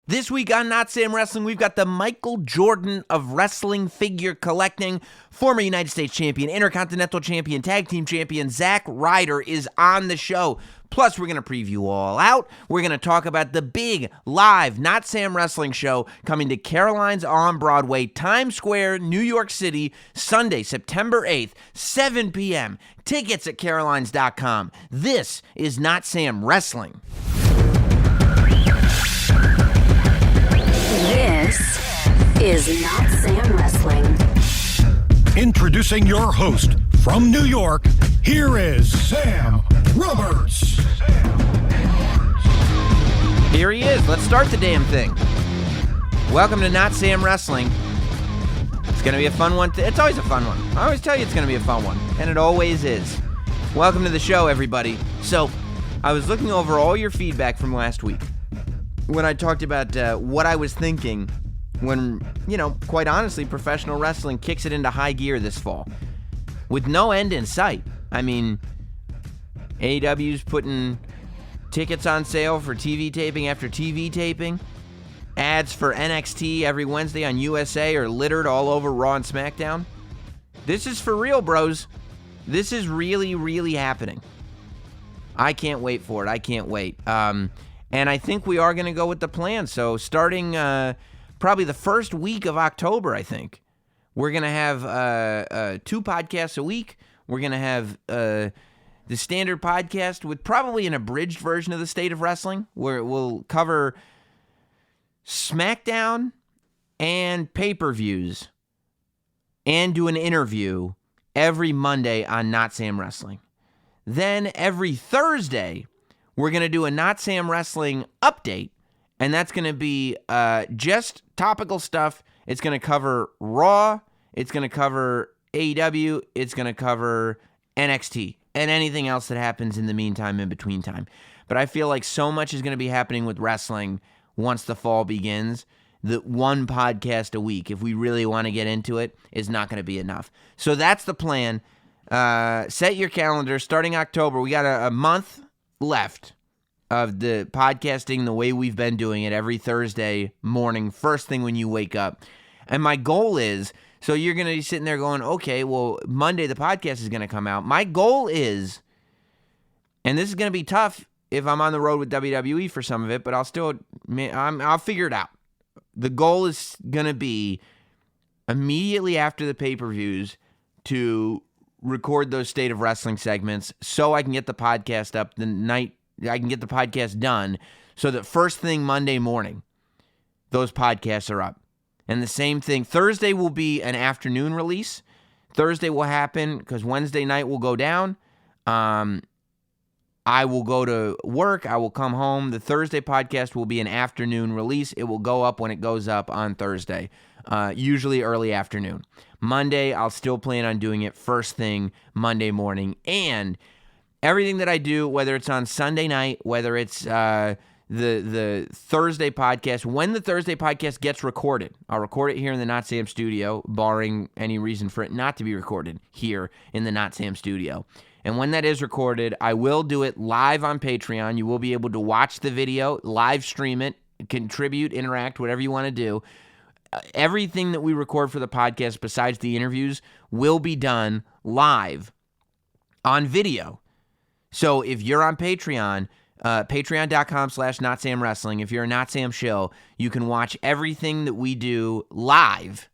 This week on Not Sam Wrestling, we've got the Michael Jordan of wrestling figure collecting. Former United States champion, Intercontinental champion, tag team champion, Zack Ryder is on the show. Plus, we're going to preview All Out. We're going to talk about the big, live Not Sam Wrestling show coming to Caroline's on Broadway, Times Square, New York City, Sunday, September 8th, 7 p.m. Tickets at carolines.com. This is Not Sam Wrestling. This is Not Sam Wrestling. Introducing your host from New York, here is Sam Roberts. Here he is. Let's start the damn thing. Welcome to Not Sam Wrestling. It's going to be a fun one. It's always a fun one. I always tell you it's going to be a fun one, and it always is. Welcome to the show, everybody. So, I was looking over all your feedback from last week when I talked about what I was thinking when, quite honestly, professional wrestling kicks it into high gear this fall with no end in sight. I mean, AEW's putting tickets on sale for TV taping after TV taping. Ads for NXT every Wednesday on USA are littered all over Raw and SmackDown. This is for real, bros. This is really, really happening. I can't wait for it. I can't wait. And I think we are going to go with the plan. So starting probably the first week of October, I think, we're going to have 2 podcasts a week. We're going to have the standard podcast with probably an abridged version of the State of Wrestling, where we'll cover SmackDown and pay-per-views and do an interview every Monday on Not Sam Wrestling. Then every Thursday, we're going to do a Not Sam Wrestling update, and that's going to be just topical stuff. It's going to cover Raw, it's going to cover AEW, it's going to cover NXT, and anything else that happens in the meantime, in between time. But I feel like so much is going to be happening with wrestling once the fall begins that one podcast a week, if we really want to get into it, is not going to be enough. So that's the plan. Set your calendar. Starting October, we got a month left of the podcasting the way we've been doing it every Thursday morning, first thing when you wake up. And my goal is, so you're going to be sitting there going, okay, well, Monday the podcast is going to come out. My goal is, and this is going to be tough if I'm on the road with WWE for some of it, but I'll figure it out. The goal is going to be immediately after the pay-per-views to record those State of Wrestling segments so I can get the podcast up the night, I can get the podcast done so that first thing Monday morning, those podcasts are up. And the same thing, Thursday will be an afternoon release. Thursday will happen because Wednesday night will go down. I will go to work. I will come home. The Thursday podcast will be an afternoon release. It will go up when it goes up on Thursday, usually early afternoon. Monday, I'll still plan on doing it first thing Monday morning. And everything that I do, whether it's on Sunday night, whether it's the Thursday podcast, when the Thursday podcast gets recorded, I'll record it here in the Not Sam studio, barring any reason for it not to be recorded here in the Not Sam studio. And when that is recorded, I will do it live on Patreon. You will be able to watch the video, live stream it, contribute, interact, whatever you want to do. Everything that we record for the podcast besides the interviews will be done live on video. So if you're on Patreon, patreon.com/NotSamWrestling, if you're a Not Sam show, you can watch everything that we do live,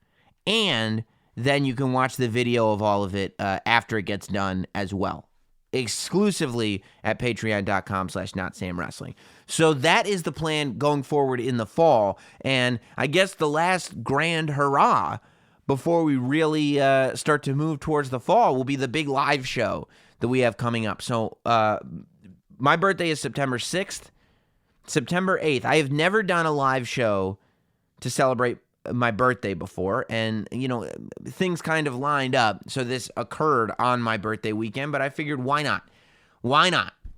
and then you can watch the video of all of it after it gets done as well, exclusively at patreon.com/NotSamWrestling. So that is the plan going forward in the fall, and I guess the last grand hurrah before we really start to move towards the fall will be the big live show that we have coming up. So my birthday is September 6th, September 8th. I have never done a live show to celebrate my birthday before, and things kind of lined up, so this occurred on my birthday weekend, but I figured, why not?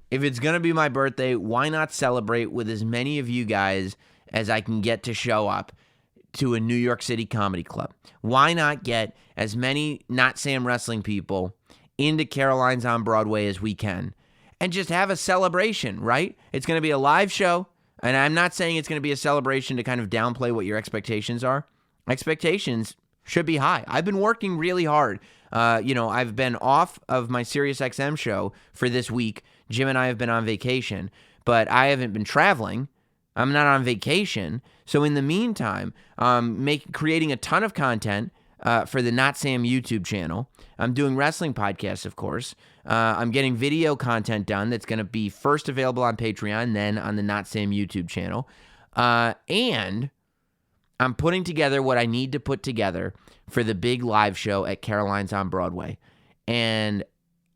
If it's gonna be my birthday, why not celebrate with as many of you guys as I can get to show up to a New York City comedy club? Why not get as many Not Sam Wrestling people into Caroline's on Broadway as we can and just have a celebration, right? It's gonna be a live show. And I'm not saying it's going to be a celebration to kind of downplay what your expectations are. Expectations should be high. I've been working really hard. I've been off of my SiriusXM show for this week. Jim and I have been on vacation, but I haven't been traveling. I'm not on vacation. So in the meantime, creating a ton of content for the Notsam YouTube channel. I'm doing wrestling podcasts, of course. I'm getting video content done that's going to be first available on Patreon, then on the Notsam YouTube channel. And I'm putting together what I need to put together for the big live show at Caroline's on Broadway. And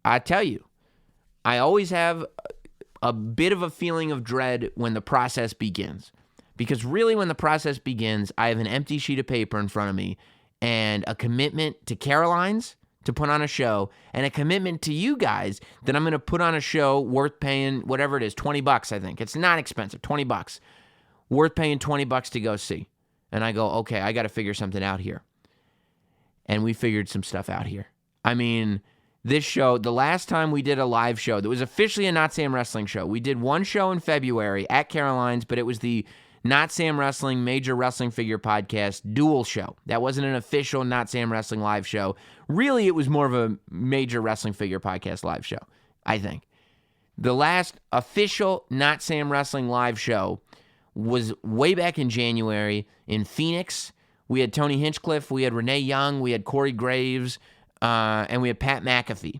I tell you, I always have a bit of a feeling of dread when the process begins. Because really when the process begins, I have an empty sheet of paper in front of me and a commitment to Caroline's to put on a show and a commitment to you guys that I'm going to put on a show worth paying whatever it is, $20, I think. It's not expensive, $20. Worth paying $20 to go see. And I go, okay, I got to figure something out here. And we figured some stuff out here. I mean, this show, the last time we did a live show that was officially a Not Sam Wrestling show, we did one show in February at Caroline's, but it was the Not Sam Wrestling Major Wrestling Figure Podcast dual show. That wasn't an official Not Sam Wrestling live show. Really, it was more of a Major Wrestling Figure Podcast live show, I think. The last official Not Sam Wrestling live show was way back in January in Phoenix. We had Tony Hinchcliffe, we had Renee Young, we had Corey Graves, and we had Pat McAfee.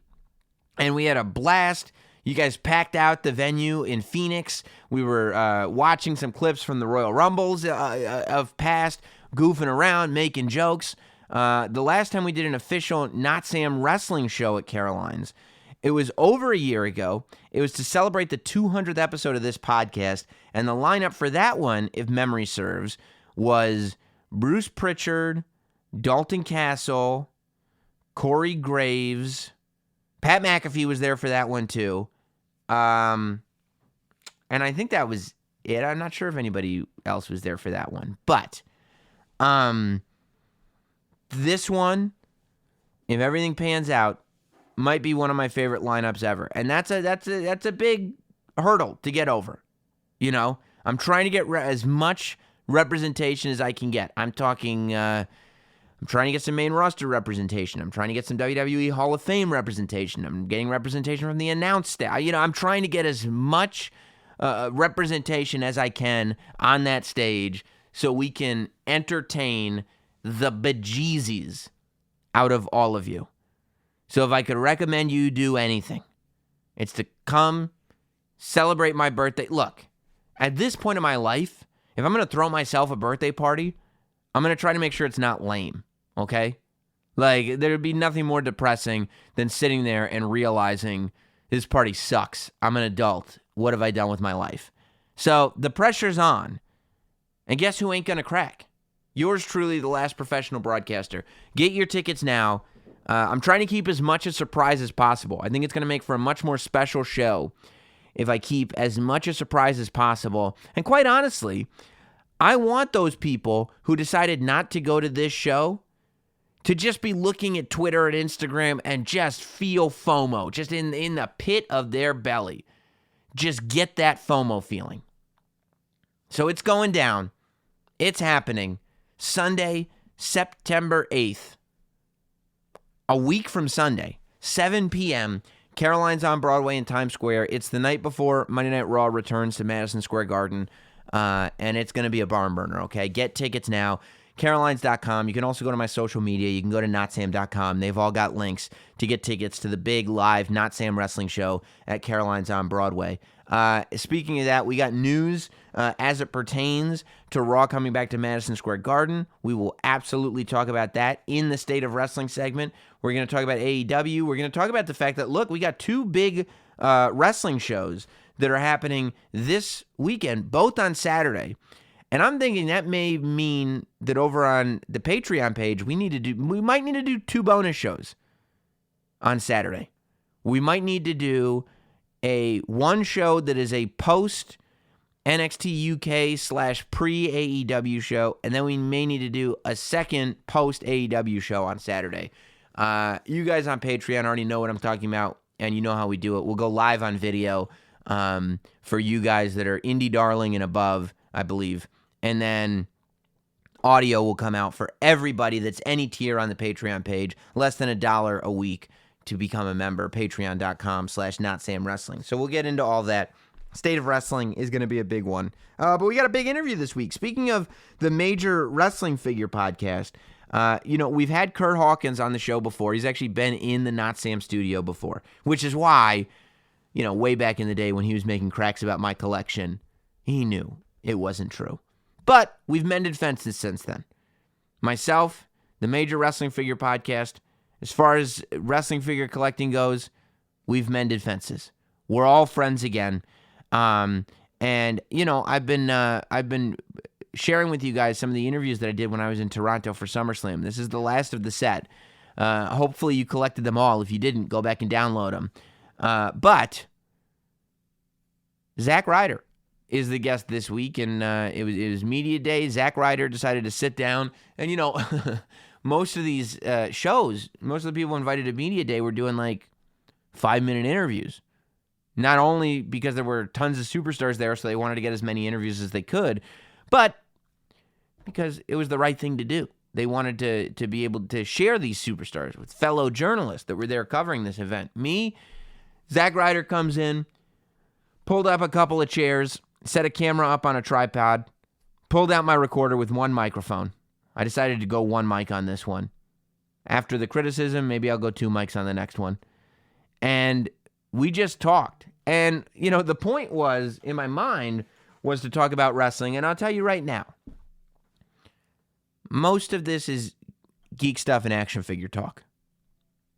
And we had a blast. You guys packed out the venue in Phoenix. We were watching some clips from the Royal Rumbles of past, goofing around, making jokes. The last time we did an official Not Sam Wrestling show at Caroline's, it was over a year ago. It was to celebrate the 200th episode of this podcast. And the lineup for that one, if memory serves, was Bruce Pritchard, Dalton Castle, Corey Graves, Pat McAfee was there for that one too. And I think that was it. I'm not sure if anybody else was there for that one. But this one, if everything pans out, might be one of my favorite lineups ever. And that's a big hurdle to get over. You know, I'm trying to get as much representation as I can get. I'm talking I'm trying to get some main roster representation. I'm trying to get some WWE Hall of Fame representation. I'm getting representation from the announce staff. I'm trying to get as much representation as I can on that stage so we can entertain the bejesus out of all of you. So if I could recommend you do anything, it's to come celebrate my birthday. Look, at this point in my life, if I'm going to throw myself a birthday party, I'm going to try to make sure it's not lame, okay? Like, there would be nothing more depressing than sitting there and realizing this party sucks. I'm an adult. What have I done with my life? So the pressure's on. And guess who ain't going to crack? Yours truly, the last professional broadcaster. Get your tickets now. I'm trying to keep as much a surprise as possible. I think it's going to make for a much more special show if I keep as much a surprise as possible. And quite honestly, I want those people who decided not to go to this show to just be looking at Twitter and Instagram and just feel FOMO, just in the pit of their belly. Just get that FOMO feeling. So it's going down. It's happening. Sunday, September 8th. A week from Sunday, 7 p.m., Caroline's on Broadway in Times Square. It's the night before Monday Night Raw returns to Madison Square Garden, and it's going to be a barn burner, okay? Get tickets now, carolines.com. You can also go to my social media. You can go to notsam.com. They've all got links to get tickets to the big live Not Sam Wrestling show at Caroline's on Broadway. Speaking of that, we got news as it pertains to Raw coming back to Madison Square Garden. We will absolutely talk about that in the State of Wrestling segment. We're going to talk about AEW. We're going to talk about the fact that, look, we got two big wrestling shows that are happening this weekend, both on Saturday. And I'm thinking that may mean that over on the Patreon page, we might need to do two bonus shows on Saturday. We might need to do one show that is a post NXT UK / pre AEW show, and then we may need to do a second post AEW show on Saturday. You guys on Patreon already know what I'm talking about, and you know how we do it. We'll go live on video for you guys that are indie darling and above, I believe. And then audio will come out for everybody that's any tier on the Patreon page, less than $1 a week to become a member, patreon.com/NotSamWrestling. So we'll get into all that. State of Wrestling is going to be a big one. But we got a big interview this week. Speaking of the Major Wrestling Figure podcast, we've had Kurt Hawkins on the show before. He's actually been in the Not Sam studio before, which is why, way back in the day when he was making cracks about my collection, he knew it wasn't true. But we've mended fences since then. Myself, the Major Wrestling Figure podcast, as far as wrestling figure collecting goes, we've mended fences. We're all friends again. I've been sharing with you guys some of the interviews that I did when I was in Toronto for SummerSlam. This is the last of the set. Hopefully you collected them all. If you didn't, go back and download them. But Zack Ryder is the guest this week, and it was media day. Zack Ryder decided to sit down, and most of these shows, most of the people invited to media day were doing like 5-minute interviews. Not only because there were tons of superstars there, so they wanted to get as many interviews as they could, but because it was the right thing to do. They wanted to be able to share these superstars with fellow journalists that were there covering this event. Me, Zack Ryder comes in, pulled up a couple of chairs, set a camera up on a tripod, pulled out my recorder with one microphone. I decided to go one mic on this one. After the criticism, maybe I'll go 2 mics on the next one. And we just talked. And, the point was, in my mind, was to talk about wrestling. And I'll tell you right now, most of this is geek stuff and action figure talk.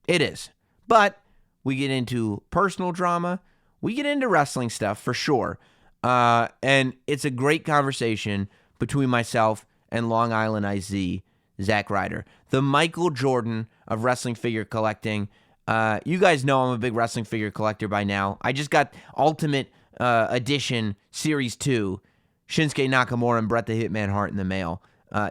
It is. But we get into personal drama. We get into wrestling stuff for sure. And it's a great conversation between myself and Long Island IZ, Zack Ryder, the Michael Jordan of wrestling figure collecting. You guys know I'm a big wrestling figure collector by now. I just got Ultimate Edition Series 2, Shinsuke Nakamura and Bret the Hitman Hart in the mail.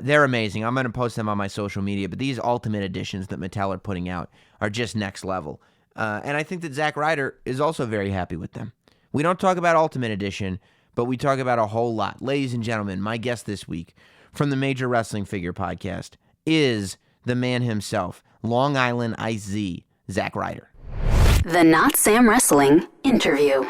They're amazing. I'm going to post them on my social media, but these Ultimate Editions that Mattel are putting out are just next level. And I think that Zack Ryder is also very happy with them. We don't talk about Ultimate Edition, but we talk about a whole lot. Ladies and gentlemen, my guest this week from the Major Wrestling Figure podcast is the man himself, Long Island IZ, Zack Ryder. The Not Sam Wrestling interview.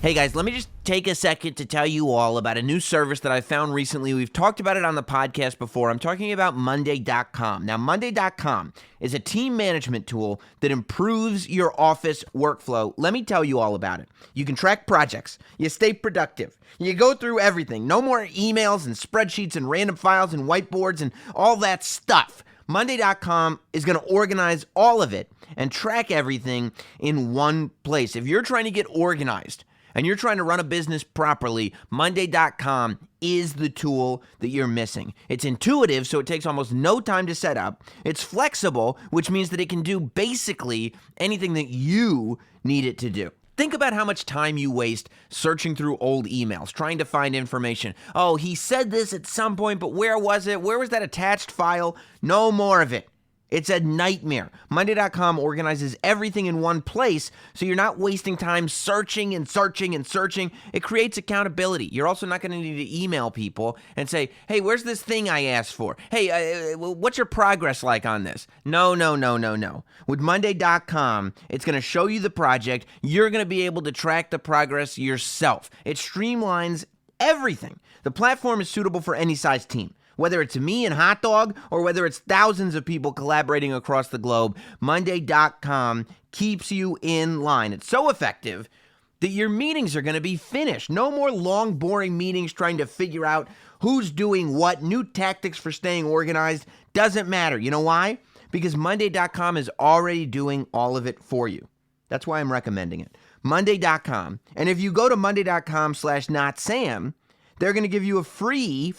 Hey guys, let me just take a second to tell you all about a new service that I found recently. We've talked about it on the podcast before. I'm talking about Monday.com. Now, Monday.com is a team management tool that improves your office workflow. Let me tell you all about it. You can track projects. You stay productive. You go through everything. No more emails and spreadsheets and random files and whiteboards and all that stuff. Monday.com is going to organize all of it and track everything in one place. If you're trying to get organized and you're trying to run a business properly, Monday.com is the tool that you're missing. It's intuitive, so it takes almost no time to set up. It's flexible, which means that it can do basically anything that you need it to do. Think about how much time you waste searching through old emails, trying to find information. Oh, he said this at some point, but where was it? Where was that attached file? No more of it. It's a nightmare. Monday.com organizes everything in one place, so you're not wasting time searching and searching and searching. It creates accountability. You're also not going to need to email people and say, hey, where's this thing I asked for? Hey, what's your progress like on this? No. With Monday.com, it's going to show you the project. You're going to be able to track the progress yourself. It streamlines everything. The platform is suitable for any size team. Whether it's me and Hot Dog or whether it's thousands of people collaborating across the globe, Monday.com keeps you in line. It's so effective that your meetings are going to be finished. No more long, boring meetings trying to figure out who's doing what. New tactics for staying organized. Doesn't matter. You know why? Because Monday.com is already doing all of it for you. That's why I'm recommending it. Monday.com. And if you go to Monday.com/NotSam, they're going to give you a free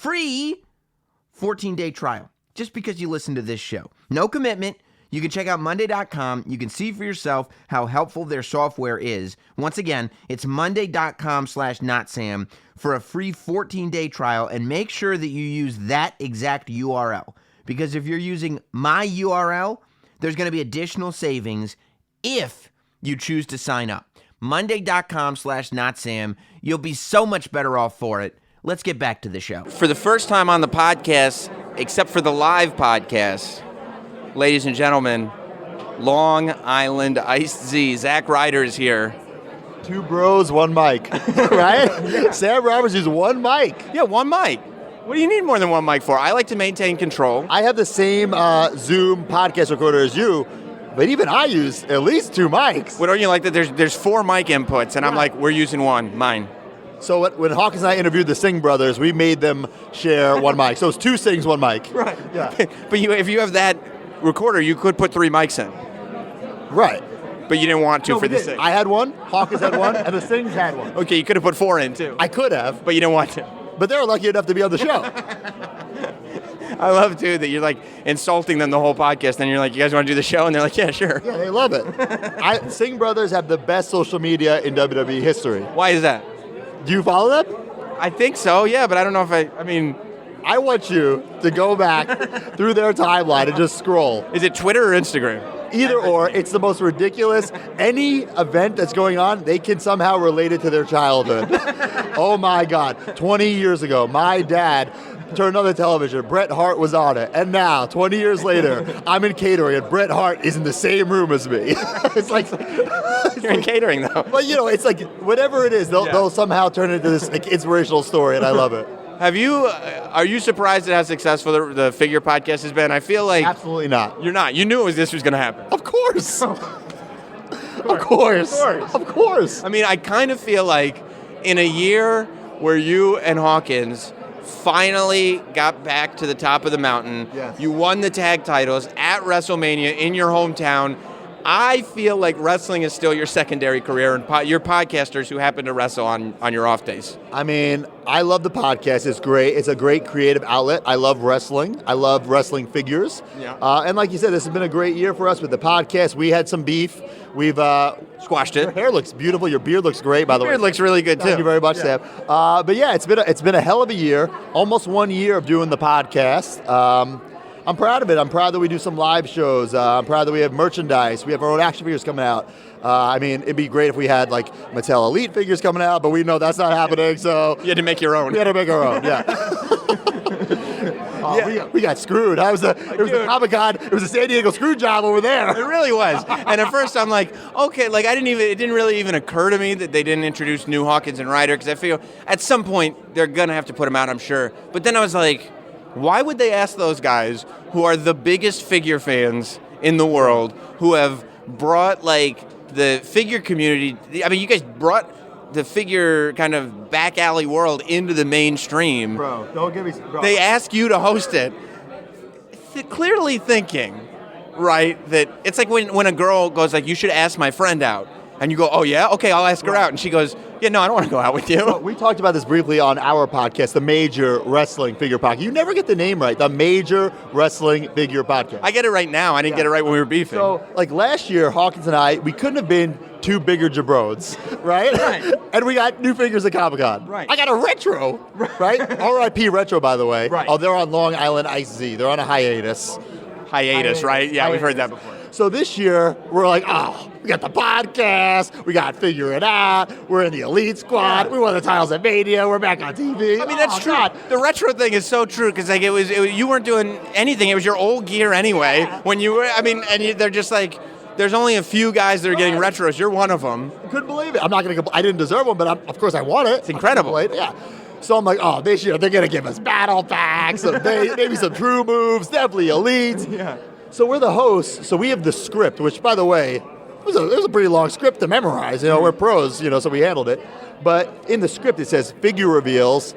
14-day trial, just because you listen to this show. No commitment. You can check out Monday.com. You can see for yourself how helpful their software is. Once again, it's Monday.com/NotSam for a free 14-day trial, and make sure that you use that exact URL, because if you're using my URL, there's going to be additional savings if you choose to sign up. Monday.com/NotSam. You'll be so much better off for it. Let's get back to the show. For the first time on the podcast, except for the live podcast, ladies and gentlemen, Long Island Iced Z. Zack Ryder is here. Two bros, one mic, right? Yeah. Sam Roberts uses one mic. Yeah, one mic. What do you need more than one mic for? I like to maintain control. I have the same Zoom podcast recorder as you, but even I use at least two mics. What don't you like that there's 4 mic inputs, and I'm like, we're using one, mine. So when Hawkins and I interviewed the Singh brothers, we made them share one mic. So it's 2 Singhs, one mic. Right. Yeah. But if you have that recorder, you could put 3 mics in. Right. But you didn't want to for the Singh. I had one, Hawkins had one, and the Singhs had one. Okay, you could have put 4 in too. I could have. But you didn't want to. But they were lucky enough to be on the show. I love, too, that you're, like, insulting them the whole podcast, and you're like, you guys want to do the show? And they're like, yeah, sure. Yeah, they love it. Singh brothers have the best social media in WWE history. Why is that? Do you follow them? I think so, yeah, but I don't know if I want you to go back through their timeline and just scroll. Is it Twitter or Instagram? Either or, it's the most ridiculous. Any event that's going on, they can somehow relate it to their childhood. Oh my God, 20 years ago, my dad turned on the television, Bret Hart was on it, and now, 20 years later, I'm in catering, and Bret Hart is in the same room as me. It's like... You're in catering, though. But, it's like, whatever it is, they'll somehow turn it into this inspirational story, and I love it. Are you surprised at how successful the figure podcast has been? I feel like... Absolutely not. You're not. You knew this was going to happen. Of course. Of course. I mean, I kind of feel like in a year where you and Hawkins finally got back to the top of the mountain, yes. You won the tag titles at WrestleMania in your hometown, I feel like wrestling is still your secondary career, and you're podcasters who happen to wrestle on your off days. I mean, I love the podcast. It's great. It's a great creative outlet. I love wrestling. I love wrestling figures. Yeah. And like you said, this has been a great year for us with the podcast. We had some beef. We've squashed it. Your hair looks beautiful. Your beard looks great, by the way. Your beard looks really good, too. Thank you very much, Sam. But yeah, it's been a hell of a year. Almost 1 year of doing the podcast. I'm proud of it. I'm proud that we do some live shows. I'm proud that we have merchandise. We have our own action figures coming out. I mean, it'd be great if we had like Mattel Elite figures coming out, but we know that's not happening. So you had to make your own. We had to make our own. Yeah. We got screwed. It was a Comic-Con. It was a San Diego screw job over there. It really was. And at first I'm like, okay, like it didn't really even occur to me that they didn't introduce new Hawkins and Ryder, because I feel at some point they're gonna have to put them out, I'm sure. But then I was like, why would they ask those guys who are the biggest figure fans in the world, who have brought like the figure community? I mean, you guys brought the figure kind of back alley world into the mainstream. Bro, don't give me... Bro. They ask you to host it, clearly thinking, right, that it's like when a girl goes like, you should ask my friend out. And you go, oh yeah? Okay, I'll ask her out. And she goes, yeah, no, I don't want to go out with you. So we talked about this briefly on our podcast, the Major Wrestling Figure Podcast. You never get the name right, the Major Wrestling Figure Podcast. I get it right now. I didn't get it right when we were beefing. So, like last year, Hawkins and I, we couldn't have been two bigger jabrodes, right? Right. And we got new figures at Comic-Con. Right. I got a retro, right? R.I.P. Retro, by the way. Right. Oh, they're on Long Island Ice Z. They're on a hiatus. Hiatus, right? Yeah, we've heard that before. So this year, we're like, oh, we got the podcast, we got Figure It Out, we're in the Elite Squad, we won the titles at Mania, we're back on TV. I mean, that's true. God. The retro thing is so true, because like it was you weren't doing anything. It was your old gear anyway. When you were, they're just like, there's only a few guys that are getting retros. You're one of them. I couldn't believe it. I'm not going to. I didn't deserve one, but of course I won it. It's incredible. Yeah. So I'm like, oh, this year they're going to give us battle packs, maybe some true moves, definitely Elite. Yeah. So we're the hosts, so we have the script, which, by the way, it was a pretty long script to memorize. We're pros, so we handled it. But in the script, it says figure reveals,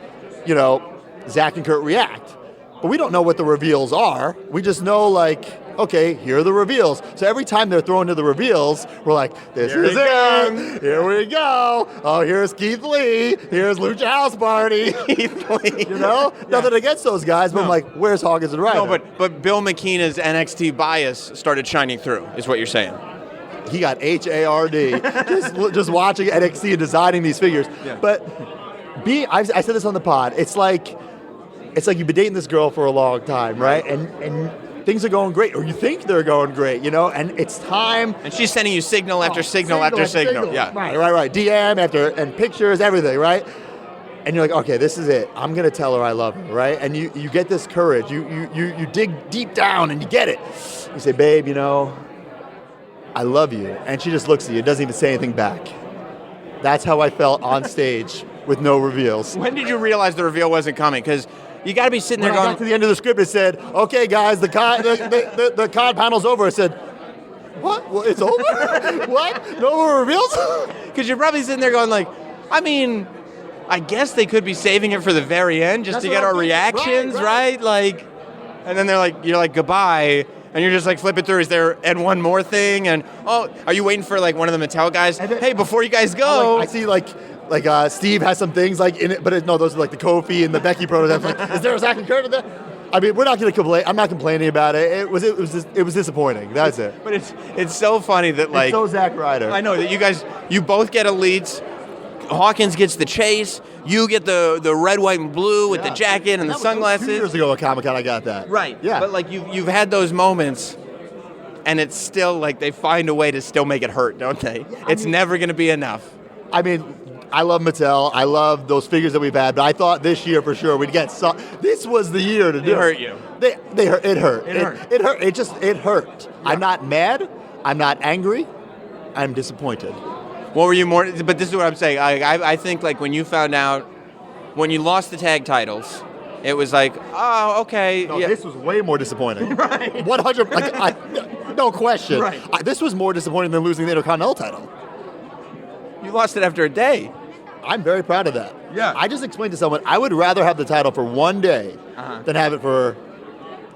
Zack and Kurt react. But we don't know what the reveals are. We just know, like, okay, here are the reveals. So every time they're thrown to the reveals, we're like, this is it. Here we go. Oh, here's Keith Lee. Here's Lucha House Party. Keith Lee. Nothing against those guys, but I'm like, where's Hawkins and Ryder? No, but Bill McKenna's NXT bias started shining through, is what you're saying. He got HARD just watching NXT and designing these figures. Yeah. But I said this on the pod. It's like you've been dating this girl for a long time, right? And things are going great, or you think they're going great, and it's time. And she's sending you signal after signal after signal. Yeah. Right. DM and pictures, everything, right? And you're like, okay, this is it. I'm gonna tell her I love her, right? And you get this courage. You dig deep down and you get it. You say, babe, I love you. And she just looks at you, doesn't even say anything back. That's how I felt on stage with no reveals. When did you realize the reveal wasn't coming? Because you got to be sitting there When I going. got to the end of the script, it said, okay, guys, the COD panel's over. I said, what? Well, it's over? What? No more reveals? Because you're probably sitting there going like, I guess they could be saving it for the very end just to get our reactions, right? Like, and then you're like, goodbye. And you're just like flipping through. Is there and one more thing? And are you waiting for like one of the Mattel guys? Then, hey, before you guys go, I see like Steve has some things like in it, but no, those are like the Kofi and the Becky prototypes. Like, is there a Zack Ryder in there? I mean, we're not going to complain. I'm not complaining about it. It was disappointing. That's it. But it's so funny that like it's so Zack Ryder. I know that you both get elites. Hawkins gets the chase. You get the red, white, and blue with the jacket and the sunglasses. 2 years ago at Comic-Con, I got that. Right. Yeah. But like you've had those moments, and it's still like they find a way to still make it hurt, don't they? It's never going to be enough. I mean, I love Mattel. I love those figures that we've had, but I thought this year for sure we'd get some. This was the year to do it. It hurt you. They hurt. It hurt. It hurt. It hurt. It hurt. Yeah. I'm not mad. I'm not angry. I'm disappointed. What were you more? But this is what I'm saying. I think like when you found out, when you lost the tag titles, it was like, oh, okay. No, yeah. This was way more disappointing. Right. 100. No question. Right. This was more disappointing than losing the Intercontinental title. You lost it after a day. I'm very proud of that. Yeah. I just explained to someone I would rather have the title for one day than have it for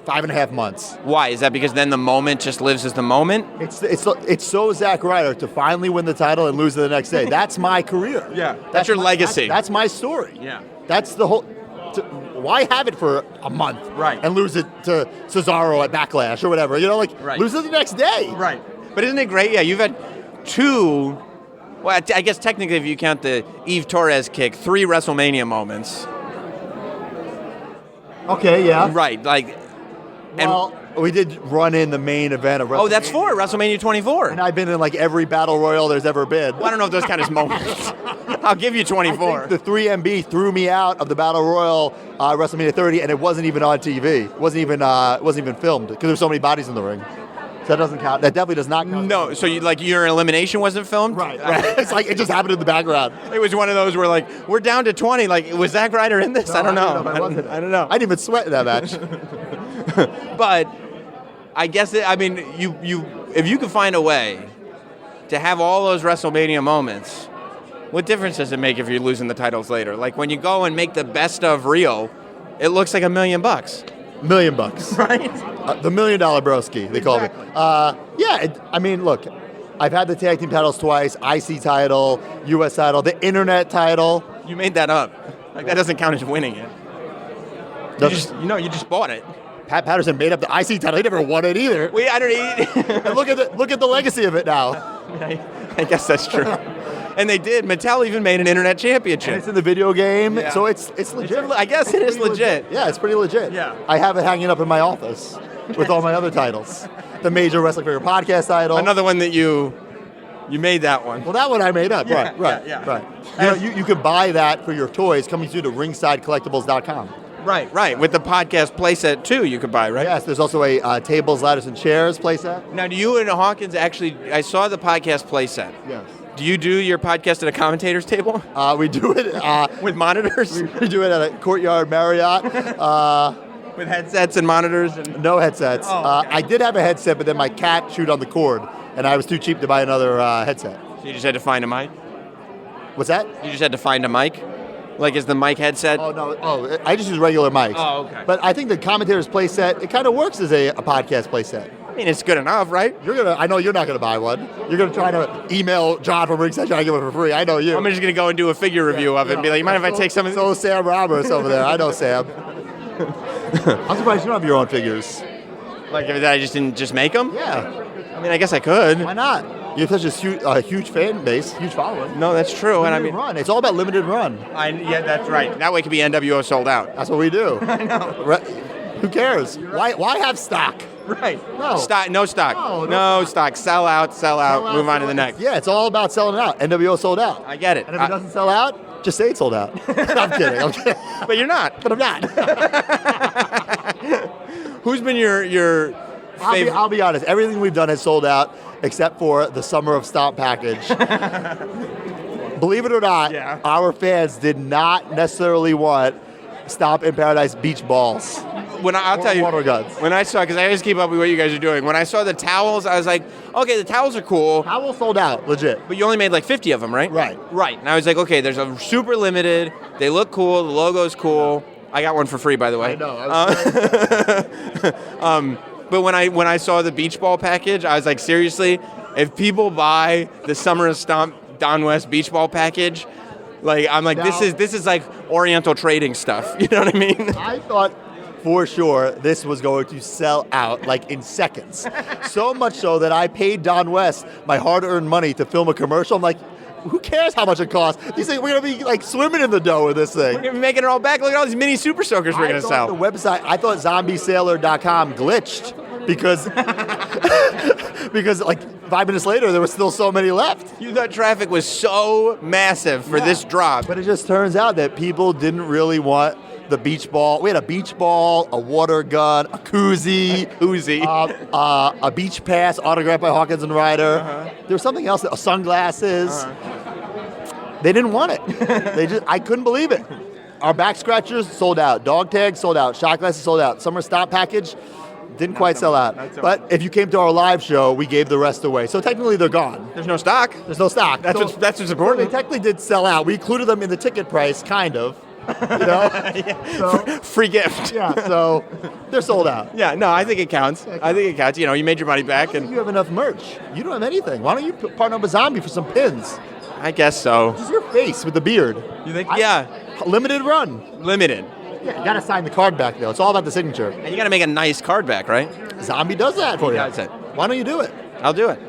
5.5 months. Why? Is that because then the moment just lives as the moment? It's so Zack Ryder to finally win the title and lose it the next day. That's my career. Yeah. That's your legacy. That's my story. Yeah. That's the whole. Why have it for a month? Right. And lose it to Cesaro at Backlash or whatever? Lose it the next day. Right. But isn't it great? Yeah, you've had two. Well, I guess technically, if you count the Eve Torres kick, 3 WrestleMania moments. Okay. Yeah. Right. Like. Well, we did run in the main event of WrestleMania. Oh, that's 4, WrestleMania 24. And I've been in like every battle royal there's ever been. Well, I don't know if those count as moments. I'll give you 24. I think the 3MB threw me out of the battle royal WrestleMania 30, and it wasn't even on TV. It wasn't even filmed because there were so many bodies in the ring. So that doesn't count. That definitely does not count. No, so your elimination wasn't filmed? Right. It's like it just happened in the background. It was one of those where like we're down to 20. Like was Zack Ryder in this? No, I don't know. I don't know. I didn't even sweat in that match. But I guess you if you could find a way to have all those WrestleMania moments, what difference does it make if you're losing the titles later? Like when you go and make the best of Rio, it looks like $1 million. $1 million. Right. The $1 million broski, they call it. Look, I've had the tag team titles twice, IC title, US title, the internet title. You made that up. Like that doesn't count as winning it. You just bought it. Pat Patterson made up the IC title. He never won it either. I don't. And look at the legacy of it now. I guess that's true. And they did. Mattel even made an internet championship. And it's in the video game, Yeah. so it's legit. I guess it is legit. Yeah, it's pretty legit. Yeah. I have it hanging up in my office with all my other titles. The Major Wrestling Figure Podcast title. Another one that you made that one. Well, that one I made up. Yeah, Right. yeah. You can buy that for your toys coming through to ringsidecollectibles.com. Right. With the podcast playset too, you could buy, right? Yes, there's also a tables, ladders, and chairs playset. Now, do you and Hawkins actually? I saw the podcast playset. Yes. Do you do your podcast at a commentator's table? We do it with monitors. We do it at a Courtyard Marriott. With headsets and monitors. And no headsets. Oh, okay. I did have a headset, but then my cat chewed on the cord, and I was too cheap to buy another headset. So you just had to find a mic. What's that? You just had to find a mic. Like, is the mic headset? Oh, no. Oh, I just use regular mics. Oh, okay. But I think the commentator's playset, it kind of works as a podcast playset. I mean, it's good enough, right? I know you're not going to buy one. You're going to try to email John from Ringside trying to give it for free. I know you. I'm just going to go and do a figure review of it and be like, you mind if I take some of So Sam Roberts over there. I know Sam. I'm surprised you don't have your own figures. Like, if I just didn't just make them? Yeah. I mean, I guess I could. Why not? You have such a huge fan base, huge following. No, that's true. And I mean, run. It's all about limited run. Yeah, that's right. That way it could be NWO sold out. That's what we do. I know. Who cares? Why have stock? Right. No. No stock. No stock. Sell out. Move on to the next. Yeah, it's all about selling out. NWO sold out. I get it. And if it doesn't sell out, just say it sold out. I'm kidding. But you're not. But I'm not. Who's been your favorite? I'll be honest. Everything we've done has sold out except for the Summer of Stomp package. Believe it or not, our fans did not necessarily want Stomp in Paradise beach balls. I'll tell you, water guns. When I saw, because I always keep up with what you guys are doing. When I saw the towels, I was like, okay, the towels are cool. Towels sold out, legit. But you only made like 50 of them, right? Right. And I was like, okay, there's a super limited. They look cool. The logo's cool. I got one for free, by the way. I know. But when I saw the beach ball package, I was like, seriously, if people buy the Summer of Stomp Don West beach ball package, like I'm like, now, this is like Oriental trading stuff. You know what I mean? I thought for sure this was going to sell out like in seconds. So much so that I paid Don West my hard-earned money to film a commercial. I'm like, who cares how much it costs? These things, we're going to be like swimming in the dough with this thing. We're going to be making it all back. Look at all these mini super soakers we're going to sell. The website, I thought zombiesailor.com glitched because because like 5 minutes later there were still so many left. You thought traffic was so massive for this drop. But it just turns out that people didn't really want the beach ball. We had a beach ball, a water gun, a koozie, a beach pass autographed by Hawkins and Ryder. There was something else, sunglasses. They didn't want it. I couldn't believe it. Our back scratchers sold out. Dog tags sold out. Shot glasses sold out. Summer Stop package didn't quite sell out. But if you came to our live show, we gave the rest away. So technically they're gone. There's no stock. There's no stock. That's what's important. They technically did sell out. We included them in the ticket price, kind of. You know? So, free gift. Yeah, so they're sold out. Yeah, no, I think it counts. I think it counts. You know, you made your money back. And you have enough merch. You don't have anything. Why don't you partner up with Zombie for some pins? I guess so. Just your face with the beard. You think? Yeah. Limited run. Limited. Yeah, you got to sign the card back, though. It's all about the signature. And you got to make a nice card back, right? Zombie does that for you. Does it. Why don't you do it? I'll do it.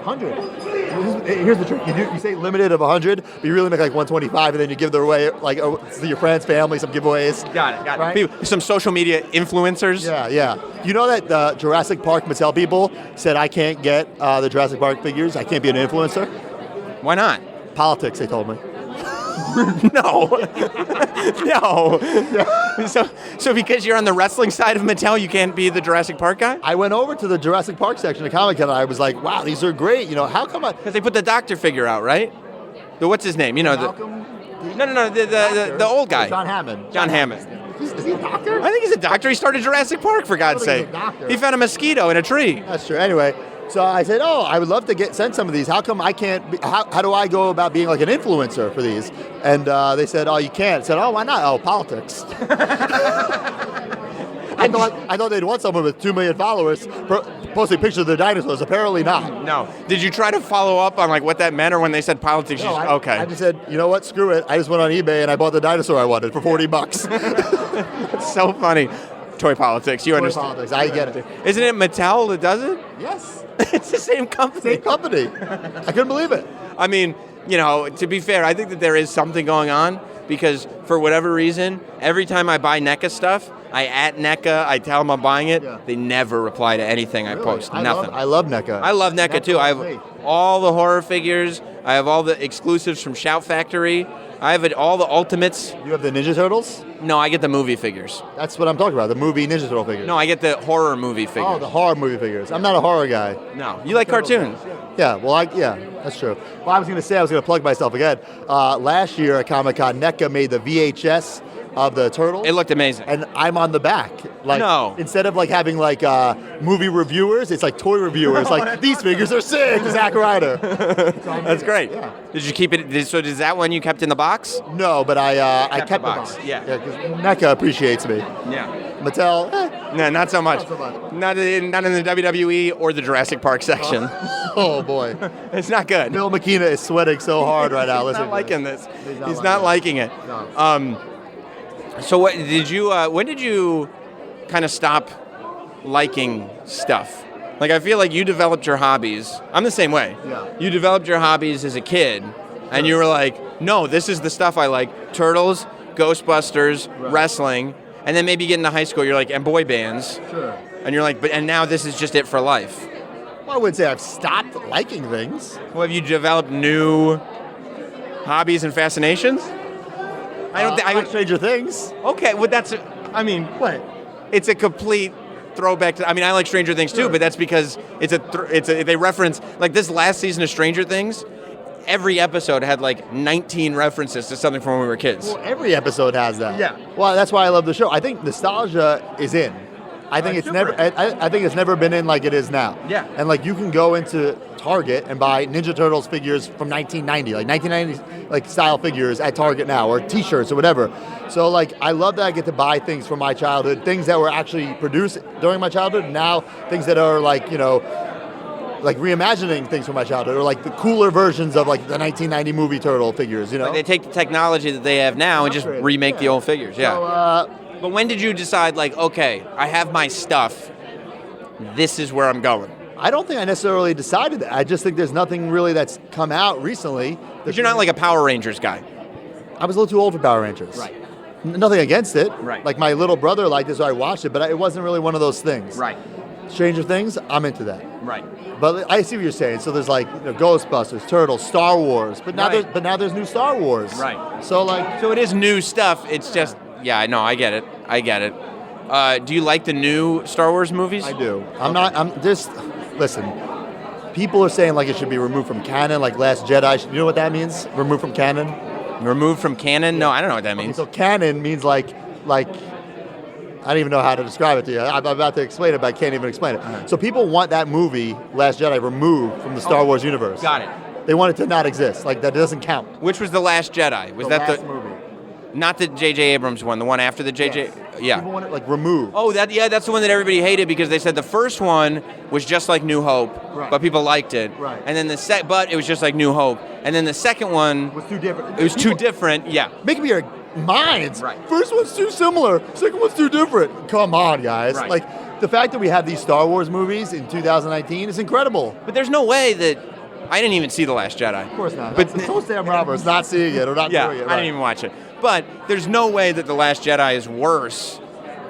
100. Here's the trick. You say limited of 100, but you really make like 125, and then you give them away like to your friends, family, some giveaways. Got it. Right? People, some social media influencers. Yeah. You know that Jurassic Park Mattel people said I can't get the Jurassic Park figures. I can't be an influencer. Why not? Politics, they told me. No. So because you're on the wrestling side of Mattel, you can't be the Jurassic Park guy? I went over to the Jurassic Park section of Comic-Con, and I was like, wow, these are great. You know, how come Because they put the doctor figure out, right? What's his name? You know, the old guy. John Hammond. John Hammond. Is he a doctor? I think he's a doctor. He started Jurassic Park, for God's sake. He found a mosquito in a tree. That's true. Anyway, so I said, I would love to send some of these. How come I can't? How do I go about being like an influencer for these? And they said, you can't. I said, why not? Politics. I thought they'd want someone with 2 million followers posting pictures of their dinosaurs. Apparently not. No. Did you try to follow up on like what that meant, or when they said politics? Okay. I just said, you know what? Screw it. I just went on eBay and I bought the dinosaur I wanted for $40. It's so funny. Toy politics. You understand? Politics. I get it. Isn't it Mattel that does it? Yes. It's the same company. I couldn't believe it. I mean, you know, to be fair, I think that there is something going on because for whatever reason, every time I buy NECA stuff, I at NECA, I tell them I'm buying it. Yeah. They never reply to anything I post. Nothing. I love NECA. I love NECA too. I have all the horror figures. I have all the exclusives from Shout Factory. I have all the Ultimates. You have the Ninja Turtles? No, I get the movie figures. That's what I'm talking about, the movie Ninja Turtle figures. No, I get the horror movie figures. Oh, the horror movie figures. I'm not a horror guy. No, you like cartoons. Yeah, that's true. Well, I was going to plug myself again. Last year at Comic-Con, NECA made the VHS of the Turtles. It looked amazing. And I'm on the back. Like, no. Instead of like having like movie reviewers, it's like toy reviewers. Like, these figures are sick, Zack Ryder. That's great. Yeah. Did you keep it? So is that one you kept in the box? No, but I kept the box. Yeah. Because NECA appreciates me. Yeah. Mattel, No, not so much. Not in the WWE or the Jurassic Park section. Oh boy. It's not good. Bill McKenna is sweating so hard right now. He's not liking this. He's not liking it. No. So what did you? When did you kind of stop liking stuff? Like I feel like you developed your hobbies. I'm the same way. Yeah. You developed your hobbies as a kid, and you were like, no, this is the stuff I like: Turtles, Ghostbusters, wrestling. And then maybe you get into high school, you're like, and boy bands. Sure. And you're like, and now this is just it for life. Well, I wouldn't say I've stopped liking things. Well, have you developed new hobbies and fascinations? I like Stranger Things. Okay, well What? it's a complete throwback to. I mean, I like Stranger Things too, but that's because they reference like this last season of Stranger Things. Every episode had like 19 references to something from when we were kids. Well, every episode has that. Yeah. Well, that's why I love the show. I think nostalgia is in. I think it's never. I think it's never been in like it is now. Yeah. And like you can go into Target and buy Ninja Turtles figures from 1990, like 1990 like style figures at Target now, or T-shirts or whatever. So like I love that I get to buy things from my childhood, things that were actually produced during my childhood. Now things that are like like reimagining things from my childhood, or like the cooler versions of like the 1990 movie Turtle figures. Like they take the technology that they have now and just remake the old figures. Yeah. So, but when did you decide, like, okay, I have my stuff, this is where I'm going? I don't think I necessarily decided that. I just think there's nothing really that's come out recently. But you're not like a Power Rangers guy. I was a little too old for Power Rangers. Right. Nothing against it. Right. Like my little brother liked it, so I watched it, but it wasn't really one of those things. Right. Stranger Things, I'm into that. Right. But I see what you're saying. So there's like Ghostbusters, Turtles, Star Wars, but now there's new Star Wars. Right. So like. So it is new stuff. It's just no, I get it. Do you like the new Star Wars movies? I do. Listen, people are saying like it should be removed from canon, like Last Jedi. You know what that means? Removed from canon? Removed from canon? No, I don't know what that means. Okay, so canon means like I don't even know how to describe it to you. I'm about to explain it, but I can't even explain it. Uh-huh. So people want that movie, Last Jedi, removed from the Star Wars universe. Got it. They want it to not exist. Like that doesn't count. Which was The Last Jedi? Was that last the movie? Not the J.J. Abrams one, the one after the J.J. Yes. Yeah. People want it like removed. Oh, that's the one that everybody hated because they said the first one was just like New Hope, Right. but people liked it. Right. And then but it was just like New Hope. And then the second one It was too different. It was too different. Yeah. Make up your minds. Right. First one's too similar. Second one's too different. Come on, guys. Right. Like the fact that we have these Star Wars movies in 2019 is incredible. But there's no way that I didn't even see The Last Jedi. Of course not. But So Sam Roberts not seeing it or not yeah, doing it. I didn't even watch it. But there's no way that The Last Jedi is worse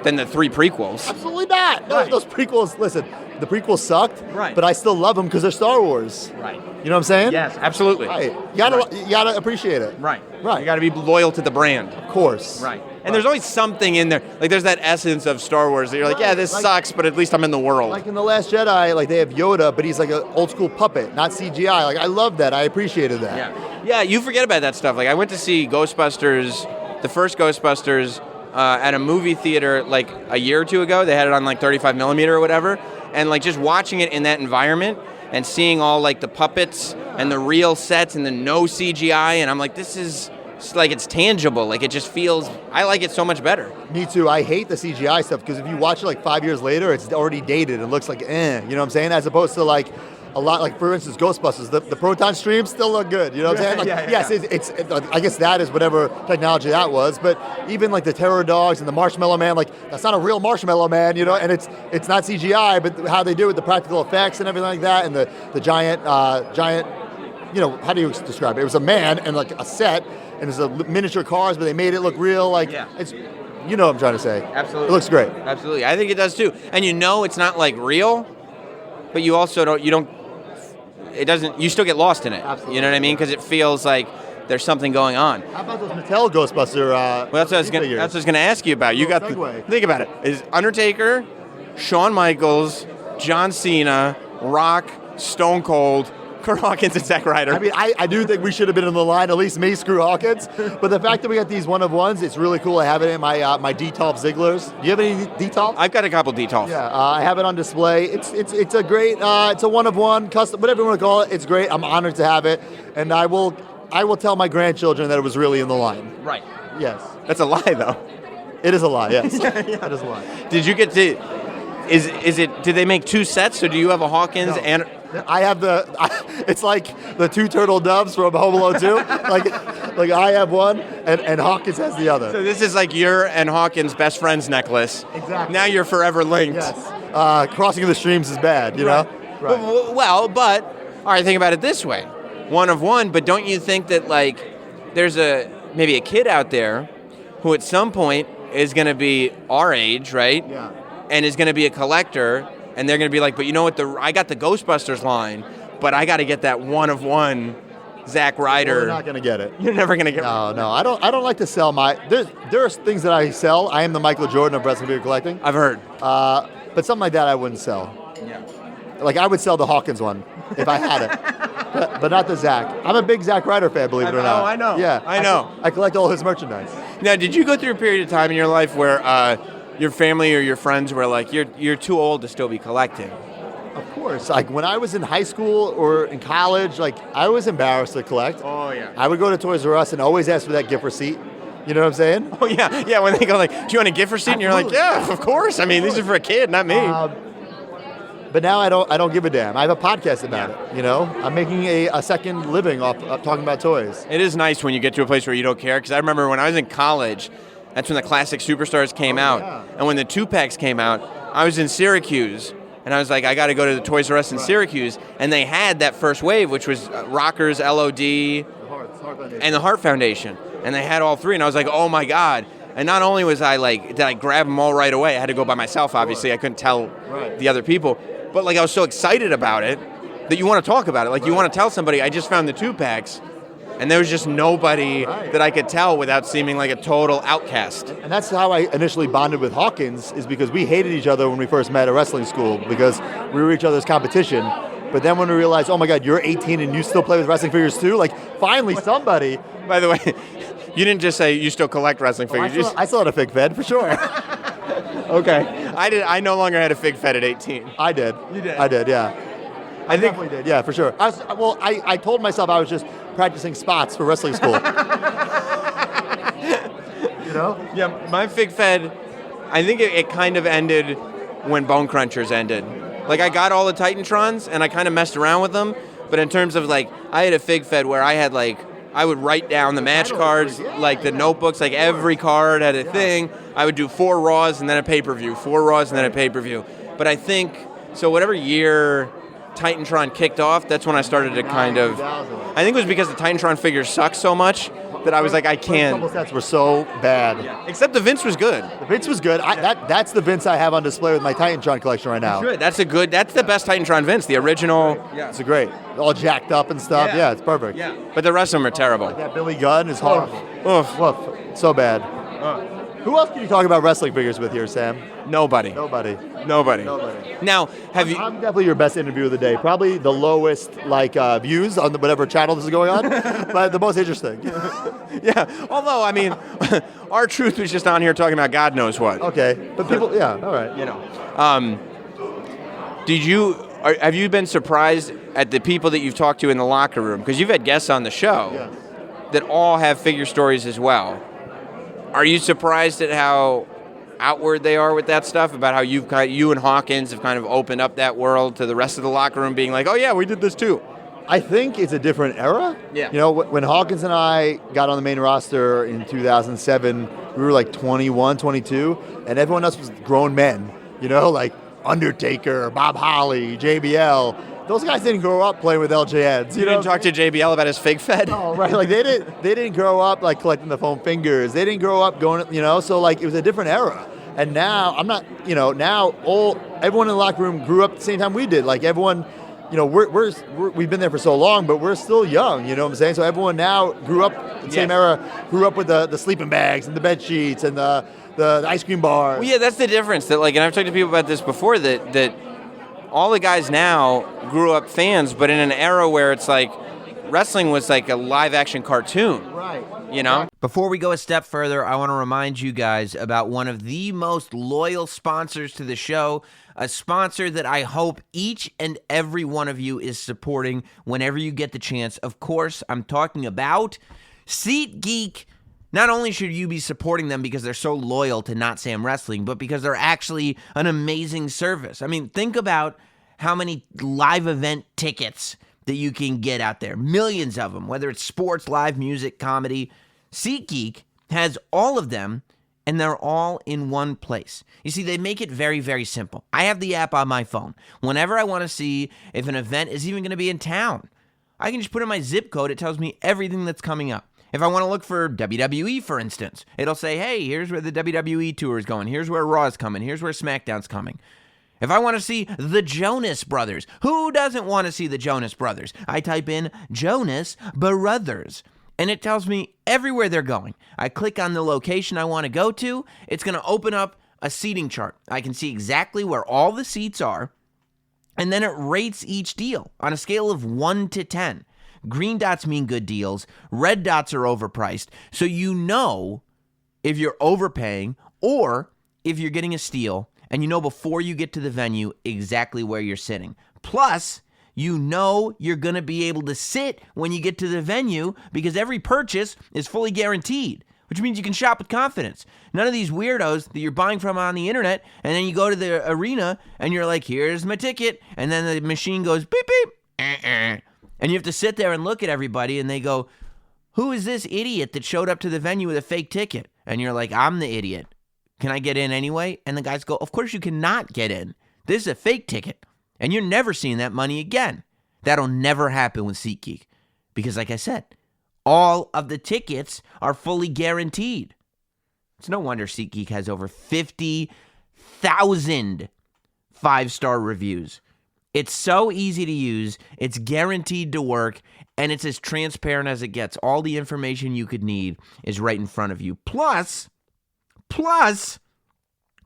than the 3 prequels. Absolutely not. Right. Those prequels, listen, the prequels sucked, Right. but I still love them because they're Star Wars. Right. You know what I'm saying? Yes, absolutely. Right. You gotta appreciate it. Right. Right. You got to be loyal to the brand. Of course. Right. And there's always something in there. Like there's that essence of Star Wars that you're like, Right. yeah, this Like- sucks, but at least I'm in the world. Like in The Last Jedi, like they have Yoda, but he's like an old school puppet, not CGI. Like I love that. I appreciated that. Yeah, you forget about that stuff. Like I went to see Ghostbusters, the first Ghostbusters, at a movie theater like a year or two ago. They had it on like 35 millimeter or whatever, and like just watching it in that environment and seeing all like the puppets and the real sets and the no CGI, and I'm like, this is like it's tangible. Like it just feels. I like it so much better. Me too. I hate the CGI stuff because if you watch it like 5 years later, it's already dated and looks like you know what I'm saying? As opposed to like a lot, like for instance, Ghostbusters, the proton streams still look good. You know what I'm saying? Like, yes, it's I guess that is whatever technology that was, but even like the Terror Dogs and the Marshmallow Man, like that's not a real Marshmallow Man, you know, and it's not CGI, but how they do it, the practical effects and everything like that, and the giant, you know, how do you describe it? It was a man and like a set, and it's a miniature cars, but they made it look real. Like it's, you know what I'm trying to say? Absolutely. It looks great. Absolutely. I think it does too. And you know it's not like real, but you also you still get lost in it. Absolutely. You know what I mean? Because it feels like there's something going on. How about those Mattel Ghostbuster? Well, that's what I was going to ask you about. You got segue. think about it. Is Undertaker, Shawn Michaels, John Cena, Rock, Stone Cold, Kurt Hawkins, and Zack Ryder. I mean, I do think we should have been in the line, at least me, screw Hawkins. But the fact that we got these one-of-ones, it's really cool. I have it in my Detolf Zigglers. Do you have any Detolf? I've got a couple Detolf. Yeah, I have it on display. It's a great, it's a one-of-one, custom, whatever you want to call it. It's great. I'm honored to have it. And I will tell my grandchildren that it was really in the line. Right. Yes. That's a lie, though. It is a lie, yes. That is a lie. Did you get to... Is it? Did they make 2 sets? So do you have a Hawkins No. and... I have it's like the 2 turtle doves from Home Alone 2. like I have one and Hawkins has the other. So this is like your and Hawkins' best friend's necklace. Exactly. Now you're forever linked. Yes. Crossing of the streams is bad, you know? Right. But all right, think about it this way. One of one, but don't you think that like there's maybe a kid out there who at some point is going to be our age, right? Yeah. And is going to be a collector, and they're going to be like, but you know what? I got the Ghostbusters line, but I got to get that one of one Zack Ryder. You're not going to get it. You're never going to get it. No. I don't like to sell my. There's things that I sell. I am the Michael Jordan of wrestling figure collecting. I've heard. But something like that I wouldn't sell. Yeah. Like I would sell the Hawkins one if I had it, but not the Zack. I'm a big Zack Ryder fan, believe it or not. Oh, I know. Yeah, I know. I collect all his merchandise. Now, did you go through a period of time in your life where your family or your friends were like, you're too old to still be collecting? Of course. Like when I was in high school or in college, like I was embarrassed to collect. Oh, yeah. I would go to Toys R Us and always ask for that gift receipt. You know what I'm saying? Oh, yeah. When they go like, do you want a gift receipt? And you're like, yeah, of course. I mean, these are for a kid, not me. But now I don't give a damn. I have a podcast about it. You know, I'm making a second living off talking about toys. It is nice when you get to a place where you don't care. Because I remember when I was in college, that's when the classic Superstars came out. Yeah. And when the 2-packs came out, I was in Syracuse. And I was like, I got to go to the Toys R Us in Syracuse. And they had that first wave, which was Rockers, LOD, and the Heart Foundation. And they had all three. And I was like, oh, my God. And not only was I like, did I grab them all right away? I had to go by myself, obviously. I couldn't tell the other people. But like I was so excited about it that you want to talk about it. Like you want to tell somebody, I just found the 2-packs. And there was just nobody that I could tell without seeming like a total outcast. And that's how I initially bonded with Hawkins, is because we hated each other when we first met at wrestling school because we were each other's competition. But then when we realized, oh my God, you're 18 and you still play with wrestling figures too? Like finally somebody. By the way, you didn't just say you still collect wrestling figures. I still had a fig fed, for sure. Okay. I no longer had a fig fed at 18. I did. You did? I did, yeah. I think Definitely did, yeah, for sure. I told myself I was just practicing spots for wrestling school. You know? Yeah, my fig fed, I think it kind of ended when Bone Crunchers ended. Like I got all the Titantrons and I kind of messed around with them, but in terms of like, I had a fig fed where I had like, I would write down the match cards, like the notebooks, like every card had a thing. I would do 4 Raws and then a pay-per-view, 4 Raws and then a pay-per-view. But I think, so whatever year Titantron kicked off, that's when I started to kind of, I think it was because the Titantron figures suck so much that I was like, I can't. The sets were so bad. Yeah. Except the Vince was good. The Vince was good. That's the Vince I have on display with my Titantron collection right now. Good. That's the best Titantron Vince, the original. Yeah. It's great. All jacked up and stuff. Yeah, it's perfect. Yeah. But the rest of them are terrible. Like that Billy Gunn is horrible. Oof. Woof. So bad. Who else can you talk about wrestling figures with here, Sam? Nobody. Now, I'm definitely your best interview of the day. Probably the lowest views on whatever channel this is going on, but the most interesting. Yeah. Although, I mean, our truth was just on here talking about God knows what. Okay, but people, yeah, all right. You know, have you been surprised at the people that you've talked to in the locker room? Because you've had guests on the show that all have figure stories as well. Are you surprised at how outward they are with that stuff, about how you and Hawkins have kind of opened up that world to the rest of the locker room, being like, oh yeah, we did this too? I think it's a different era. Yeah. You know, when Hawkins and I got on the main roster in 2007, we were like 21, 22, and everyone else was grown men. You know, like Undertaker, Bob Holly, JBL. Those guys didn't grow up playing with LJNs. You didn't talk to JBL about his fig fed? Oh, right. Like they didn't grow up like collecting the foam fingers. They didn't grow up going, so like it was a different era. And now everyone in the locker room grew up at the same time we did. Like everyone, we've been there for so long, but we're still young. You know what I'm saying? So everyone now grew up in the same era, grew up with the sleeping bags and the bed sheets and the ice cream bars. Well, yeah, that's the difference. That and I've talked to people about this before. That all the guys now grew up fans, but in an era where it's like wrestling was like a live action cartoon. Right. You know? Before we go a step further, I want to remind you guys about one of the most loyal sponsors to the show, a sponsor that I hope each and every one of you is supporting whenever you get the chance. Of course, I'm talking about SeatGeek. Not only should you be supporting them because they're so loyal to Not Sam Wrestling, but because they're actually an amazing service. I mean, think about how many live event tickets that you can get out there. Millions of them, whether it's sports, live music, comedy. SeatGeek has all of them, and they're all in one place. You see, they make it very, very simple. I have the app on my phone. Whenever I want to see if an event is even going to be in town, I can just put in my zip code. It tells me everything that's coming up. If I want to look for WWE, for instance, it'll say, hey, here's where the WWE tour is going. Here's where Raw is coming. Here's where SmackDown's coming. If I want to see the Jonas Brothers, who doesn't want to see the Jonas Brothers? I type in Jonas Brothers, and it tells me everywhere they're going. I click on the location I want to go to. It's going to open up a seating chart. I can see exactly where all the seats are, and then it rates each deal on a scale of 1 to 10. Green dots mean good deals. Red dots are overpriced. So you know if you're overpaying or if you're getting a steal, and you know before you get to the venue exactly where you're sitting. Plus, you know you're going to be able to sit when you get to the venue because every purchase is fully guaranteed, which means you can shop with confidence. None of these weirdos that you're buying from on the internet, and then you go to the arena and you're like, here's my ticket, and then the machine goes beep, beep, and you have to sit there and look at everybody, and they go, who is this idiot that showed up to the venue with a fake ticket? And you're like, I'm the idiot. Can I get in anyway? And the guys go, of course you cannot get in. This is a fake ticket, and you're never seeing that money again. That'll never happen with SeatGeek because, like I said, all of the tickets are fully guaranteed. It's no wonder SeatGeek has over 50,000 five-star reviews. It's so easy to use, it's guaranteed to work, and it's as transparent as it gets. All the information you could need is right in front of you. Plus,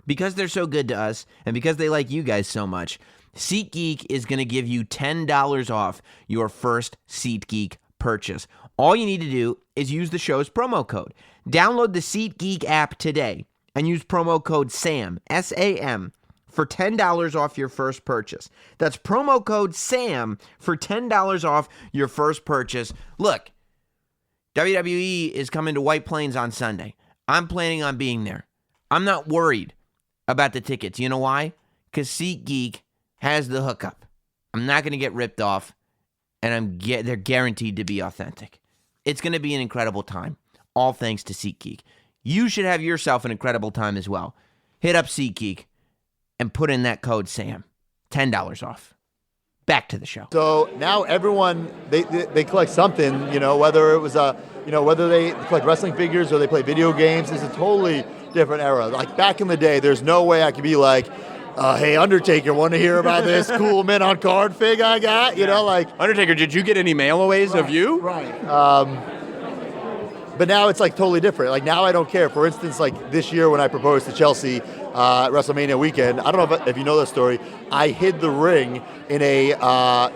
because they're so good to us, and because they like you guys so much, SeatGeek is going to give you $10 off your first SeatGeek purchase. All you need to do is use the show's promo code. Download the SeatGeek app today and use promo code SAM, S-A-M, for $10 off your first purchase. That's promo code SAM for $10 off your first purchase. Look, WWE is coming to White Plains on Sunday. I'm planning on being there. I'm not worried about the tickets. You know why? Because SeatGeek has the hookup. I'm not going to get ripped off, and they're guaranteed to be authentic. It's going to be an incredible time, all thanks to SeatGeek. You should have yourself an incredible time as well. Hit up SeatGeek and put in that code SAM. $10 off. Back to the show. So now everyone, they collect something, whether it was whether they collect wrestling figures or they play video games. It's a totally different era. Like back in the day, there's no way I could be like, hey, Undertaker, want to hear about this cool men on card fig I got? Undertaker, did you get any mail-aways of you? Right. But now it's like totally different. Like now I don't care. For instance, like this year when I proposed to Chelsea at WrestleMania weekend, I don't know if you know that story, I hid the ring in a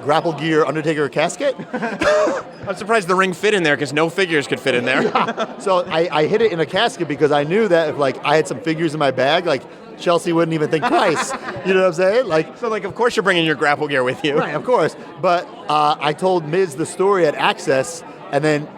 Grapple Gear Undertaker casket. I'm surprised the ring fit in there because no figures could fit in there. Yeah. So I hid it in a casket because I knew that if I had some figures in my bag, Chelsea wouldn't even think twice. You know what I'm saying? Of course you're bringing your Grapple Gear with you. Right, of course. But I told Miz the story at Access, and then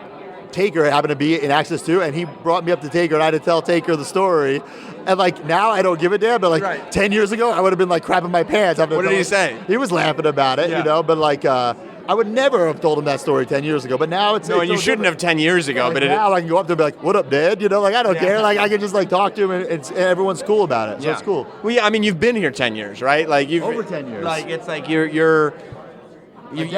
Taker happened to be in Access too, and he brought me up to Taker, and I had to tell Taker the story. And now I don't give a damn, but 10 years ago, I would have been crapping my pants. What did he say? He was laughing about it, but I would never have told him that story 10 years ago, but now it's... No, and you shouldn't have 10 years ago, but now I can go up to him and be like, what up, Dad? I don't care. I can just talk to him, and everyone's cool about it, so it's cool. Well, yeah, I mean, you've been here 10 years, right? You've over 10 years. It's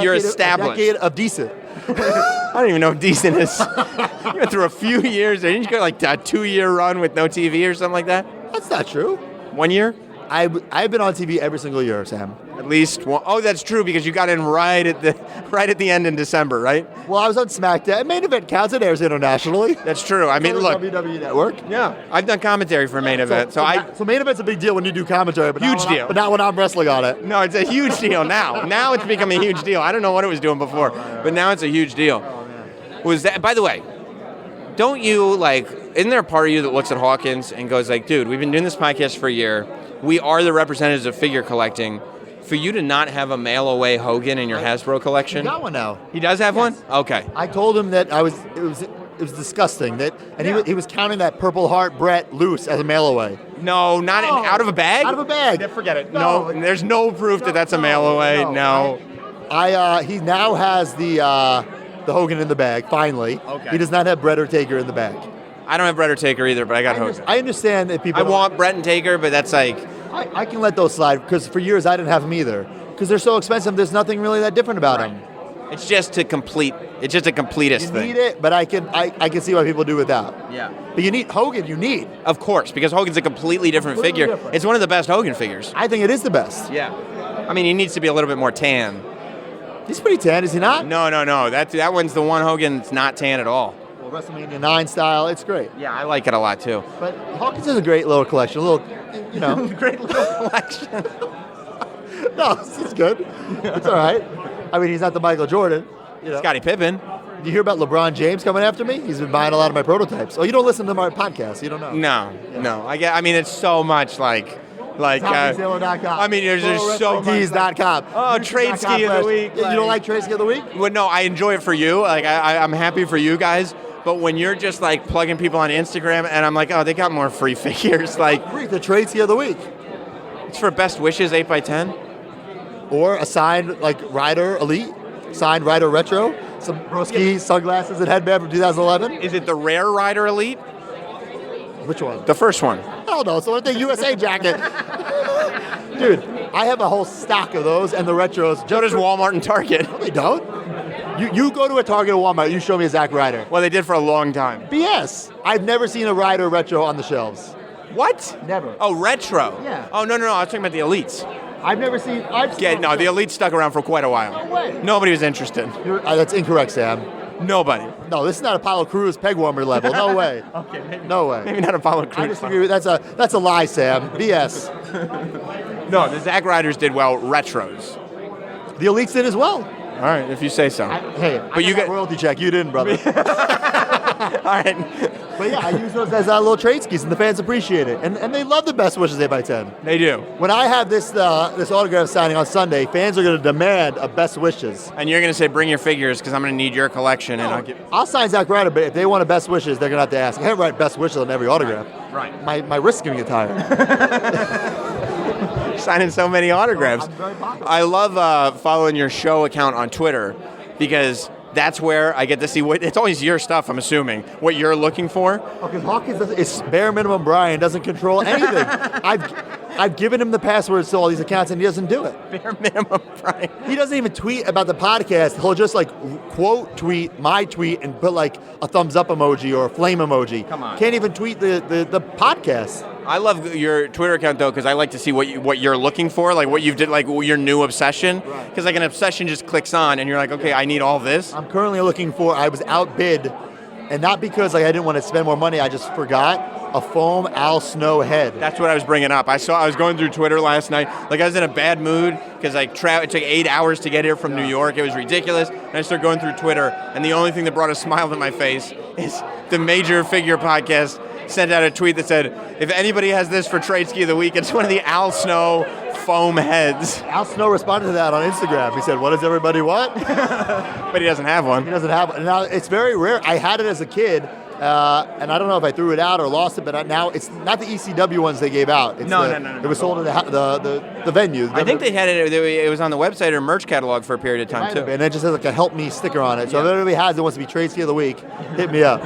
you're established. A decade of decent. I don't even know if decent is. You went through a few years. Didn't you go a 2-year run with no TV or something like that? That's not true. 1 year? I've been on TV every single year, Sam. At least one. Oh, that's true because you got in right at the end in December, right? Well, I was on SmackDown. Main Event counts. It airs internationally. That's true. I mean, look, WWE Network. Yeah, I've done commentary for Main Event, so Main Event's a big deal when you do commentary, but huge deal. But not when I'm wrestling on it. No, it's a huge deal now. Now it's become a huge deal. I don't know what it was doing before, but now it's a huge deal. Was that? By the way, don't you Isn't there a part of you that looks at Hawkins and goes dude, we've been doing this podcast for a year. We are the representatives of figure collecting. For you to not have a mail-away Hogan in your Hasbro collection? He got one now. He does have one? Okay. I told him that it was disgusting he was counting that Purple Heart Brett loose as a mail-away. No, out of a bag? Out of a bag. Yeah, forget it. No, there's no proof that that's a mail-away. No. He now has the Hogan in the bag, finally. Okay. He does not have Brett or Taker in the bag. I don't have Brett or Taker either, but I got Hogan. I understand that people... I want Brett and Taker, but that's I can let those slide, because for years I didn't have them either. Because they're so expensive, there's nothing really that different about them. It's just a completist You thing. need it, but I can see why people do without. Yeah. But you need Hogan. You need. Of course, because Hogan's a completely different Completely figure. different. It's one of the best Hogan figures. I think it is the best. Yeah. I mean, he needs to be a little bit more tan. He's pretty tan, is he not? No. That one's the one Hogan that's not tan at all. Well, WrestleMania 9 style, it's great. Yeah, I like it a lot too. But Hawkins is a great little collection. A little, Great little collection. No, it's good. It's all right. I mean, he's not the Michael Jordan. Scottie Pippen. You hear about LeBron James coming after me? He's been buying a lot of my prototypes. Oh, you don't listen to my podcast. You don't know. No. I mean, it's so much like. TommySailor.com. I mean, there's so much. Tees.com. Oh, trade ski of the week. You don't like trade ski of the week? Well, no, I enjoy it for you. Like, I'm happy for you guys. But when you're just like plugging people on Instagram, and I'm like, oh, they got more free figures. Like, Free, the trade ski of the week. it's for Best Wishes 8x10. Or a signed like Ryder Elite, signed Ryder Retro, some pro skis, sunglasses, and headband from 2011. Is it the Rare Rider Elite? Which one? The first one. Hell no, it's the USA jacket. Dude, I have a whole stock of those and the retros. So does Walmart and Target. No, they don't. You go to a Target or Walmart, you show me a Zack Ryder. Well, they did for a long time. BS. I've never seen a Ryder retro on the shelves. What? Never. Oh, retro. Yeah. Oh, no. I was talking about the Elites. I've never seen. Yeah, no, the Elites stuck around for quite a while. No way. Nobody was interested. That's incorrect, Sam. Nobody. No, this is not Apollo Crews peg warmer level. No way. Okay, maybe. No way. Maybe not Apollo Crews. I disagree with that's a lie, Sam. BS. No, the Zack Ryders did well. Retros. The Elites did as well. All right, if you say so. But you got royalty check. You didn't, brother. All right. But yeah, I use those as little trade skis, and the fans appreciate it, and they love the Best Wishes 8x10. They do. When I have this autograph signing on Sunday, fans are going to demand a Best Wishes. And you're going to say, bring your figures, because I'm going to need your collection, and I'll sign Zack Ryder, but if they want a Best Wishes, they're going to have to ask. I can't write Best Wishes on every autograph. Right. My wrist's going to get tired. Signing so many autographs. I'm very popular. I love following your show account on Twitter, because that's where I get to see it's always your stuff, I'm assuming, what you're looking for. Because Hawkins is bare minimum Brian, doesn't control anything. I've given him the passwords to all these accounts, and he doesn't do it. Bare minimum, Brian. He doesn't even tweet about the podcast. He'll just quote tweet my tweet and put a thumbs up emoji or a flame emoji. Come on. Can't even tweet the podcast. I love your Twitter account, though, because I like to see what you're looking for, like what you've did, like your new obsession. Because an obsession just clicks on, and you're like, okay, I need all this. I'm currently looking for. I was outbid, and not because I didn't want to spend more money. I just forgot a foam Al Snow head. That's what I was bringing up. I was going through Twitter last night. I was in a bad mood because it took 8 hours to get here from New York. It was ridiculous. And I started going through Twitter, and the only thing that brought a smile to my face is the Major Figure Podcast sent out a tweet that said, if anybody has this for Trade Ski of the Week, it's one of the Al Snow foam heads. Al Snow responded to that on Instagram. He said, what does everybody want? But he doesn't have one. He doesn't have one. Now, it's very rare. I had it as a kid, and I don't know if I threw it out or lost it, but now it's not the ECW ones they gave out. It's No. It was sold at the venue. I think they had it. It was on the website or merch catalog for a period of time, too. And it just has a help me sticker on it. So if anybody has it, wants to be Trade Ski of the Week, hit me up.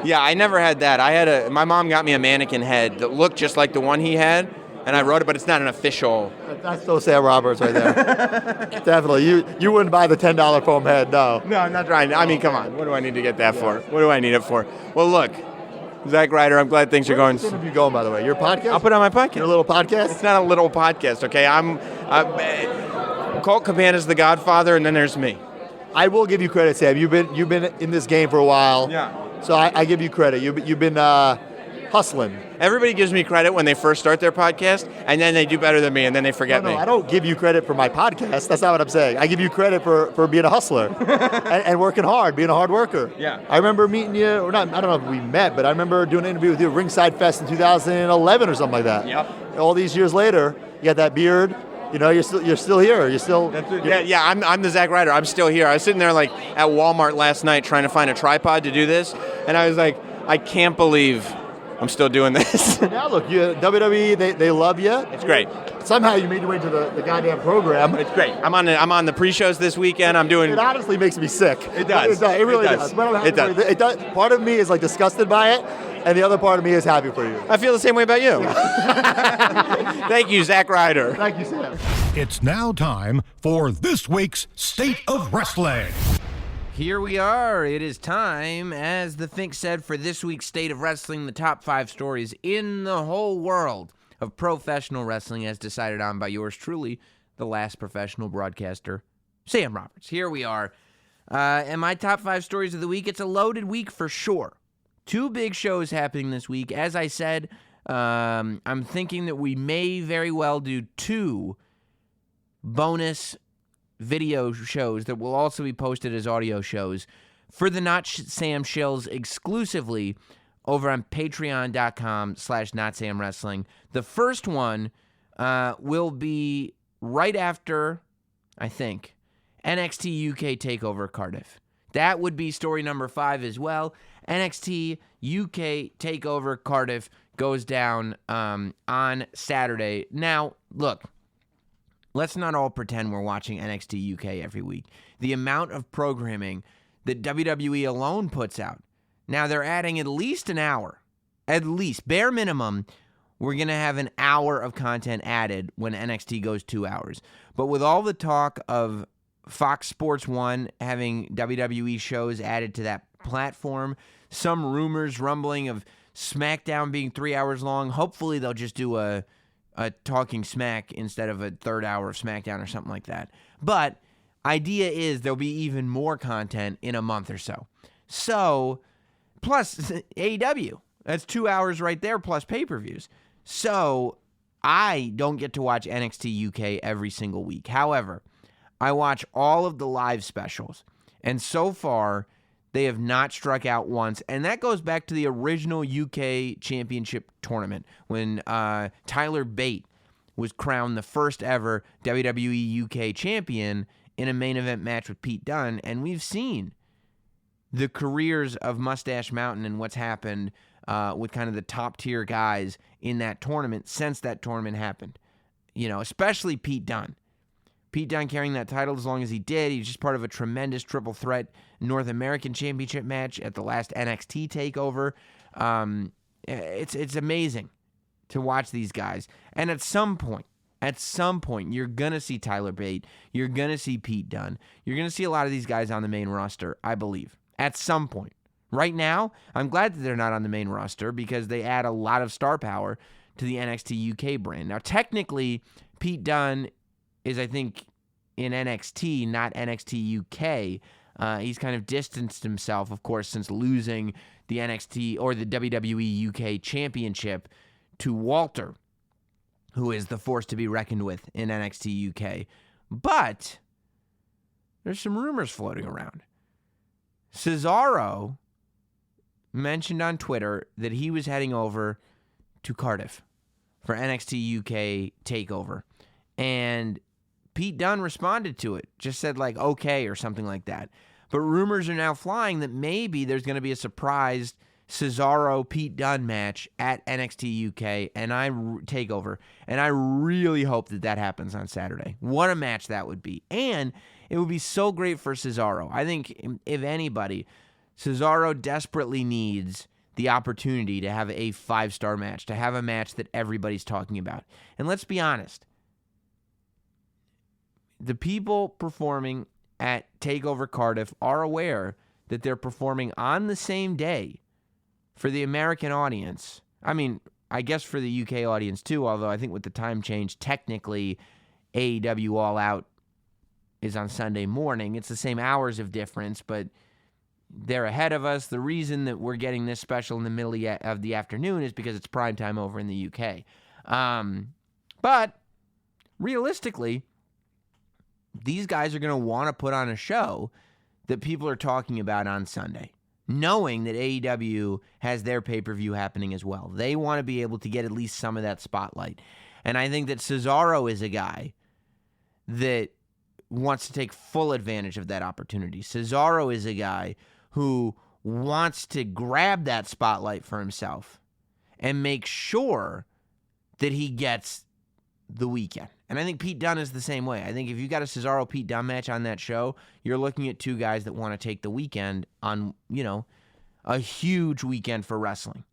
Yeah, I never had that. My mom got me a mannequin head that looked just like the one he had, and I wrote it, but it's not an official. That's still Sam Roberts right there. Definitely. You wouldn't buy the $10 foam head, no. No, I'm not trying. I mean, come on. What do I need to get that for? What do I need it for? Well, look, Zack Ryder, I'm glad things are going. Where's this interview going, by the way? Your podcast? I'll put it on my podcast. Your little podcast? It's not a little podcast, okay? Colt Cabana's the Godfather, and then there's me. I will give you credit, Sam. You've been in this game for a while. Yeah. So I give you credit. You've been hustling. Everybody gives me credit when they first start their podcast, and then they do better than me, and then they forget me. I don't give you credit for my podcast. That's not what I'm saying. I give you credit for being a hustler and working hard, being a hard worker. Yeah. I remember meeting you, or not, I don't know if we met, but I remember doing an interview with you at Ringside Fest in 2011 or something like that. Yep. All these years later, you got that beard. You know, you're still here. You're still. I'm the Zack Ryder. I'm still here. I was sitting there at Walmart last night trying to find a tripod to do this, and I was like, I can't believe I'm still doing this. Now look, WWE, they love you. It's great. Somehow you made your way to the goddamn program. It's great. I'm on the pre-shows this weekend. I'm doing. It honestly makes me sick. It does. It really does. It does. Part of me is disgusted by it, and the other part of me is happy for you. I feel the same way about you. Thank you, Zack Ryder. Thank you, Sam. It's now time for this week's State of Wrestling. Here we are. It is time, as the Think said, for this week's State of Wrestling, the top 5 stories in the whole world of professional wrestling as decided on by yours truly, the last professional broadcaster, Sam Roberts. Here we are. And my top 5 stories of the week, it's a loaded week for sure. 2 big shows happening this week. As I said, I'm thinking that we may very well do 2 bonus video shows that will also be posted as audio shows for the Not Sam Shills exclusively over on patreon.com/NotSamWrestling. The first one will be right after, I think, NXT UK Takeover Cardiff. That would be story number 5 as well. NXT UK Takeover Cardiff goes down on Saturday. Now, look, let's not all pretend we're watching NXT UK every week. The amount of programming that WWE alone puts out. Now, they're adding at least an hour. At least, bare minimum, we're going to have an hour of content added when NXT goes 2 hours. But with all the talk of Fox Sports 1 having WWE shows added to that platform, some rumors rumbling of SmackDown being 3 hours long, hopefully they'll just do a Talking Smack instead of a 3rd hour of SmackDown or something like that. But idea is there'll be even more content in a month or so. So, plus AEW, that's 2 hours right there plus pay-per-views. So, I don't get to watch NXT UK every single week. However, I watch all of the live specials, and so far, they have not struck out once, and that goes back to the original UK Championship tournament when Tyler Bate was crowned the first ever WWE UK champion in a main event match with Pete Dunne, and we've seen the careers of Mustache Mountain and what's happened with kind of the top-tier guys in that tournament since that tournament happened. You know, especially Pete Dunne. Pete Dunne carrying that title as long as he did. He was just part of a tremendous triple threat North American Championship match at the last NXT TakeOver. It's amazing to watch these guys. And at some point, you're going to see Tyler Bate. You're going to see Pete Dunne. You're going to see a lot of these guys on the main roster, I believe, at some point. Right now, I'm glad that they're not on the main roster because they add a lot of star power to the NXT UK brand. Now, technically, Pete Dunne is, I think, in NXT, not NXT UK. He's kind of distanced himself, of course, since losing the NXT or the WWE UK Championship to Walter, who is the force to be reckoned with in NXT UK. But there's some rumors floating around. Cesaro mentioned on Twitter that he was heading over to Cardiff for NXT UK TakeOver. And Pete Dunne responded to it, just said like, okay, or something like that. But rumors are now flying that maybe there's going to be a surprise Cesaro-Pete Dunne match at NXT UK and TakeOver. And I really hope that happens on Saturday. What a match that would be. And it would be so great for Cesaro. I think, if anybody, Cesaro desperately needs the opportunity to have a 5-star match, to have a match that everybody's talking about. And let's be honest. The people performing at TakeOver Cardiff are aware that they're performing on the same day for the American audience. I mean, I guess for the UK audience too, although I think with the time change, technically AEW All Out is on Sunday morning. It's the same hours of difference, but they're ahead of us. The reason that we're getting this special in the middle of the afternoon is because it's prime time over in the UK. But realistically, these guys are going to want to put on a show that people are talking about on Sunday, knowing that AEW has their pay-per-view happening as well. They want to be able to get at least some of that spotlight. And I think that Cesaro is a guy that wants to take full advantage of that opportunity. Cesaro is a guy who wants to grab that spotlight for himself and make sure that he gets the weekend. And I think Pete Dunne is the same way. I think if you got a Cesaro-Pete Dunne match on that show, you're looking at 2 guys that want to take the weekend on, a huge weekend for wrestling.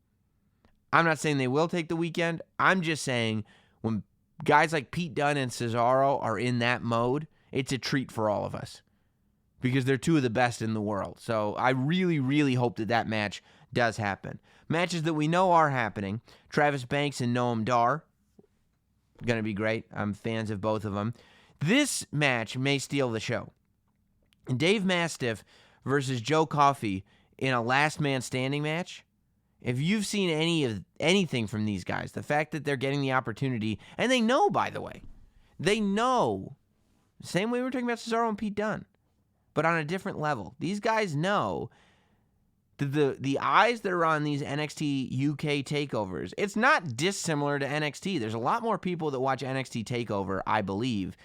I'm not saying they will take the weekend. I'm just saying when guys like Pete Dunne and Cesaro are in that mode, it's a treat for all of us because they're two of the best in the world. So I really, really hope that match does happen. Matches that we know are happening, Travis Banks and Noam Dar, going to be great. I'm fans of both of them. This match may steal the show. Dave Mastiff versus Joe Coffey in a last man standing match. If you've seen anything from these guys, the fact that they're getting the opportunity, and they know, by the way, they know, same way we were talking about Cesaro and Pete Dunne, but on a different level. These guys know that the eyes that are on these NXT UK takeovers, it's not dissimilar to NXT. There's a lot more people that watch NXT TakeOver, I believe,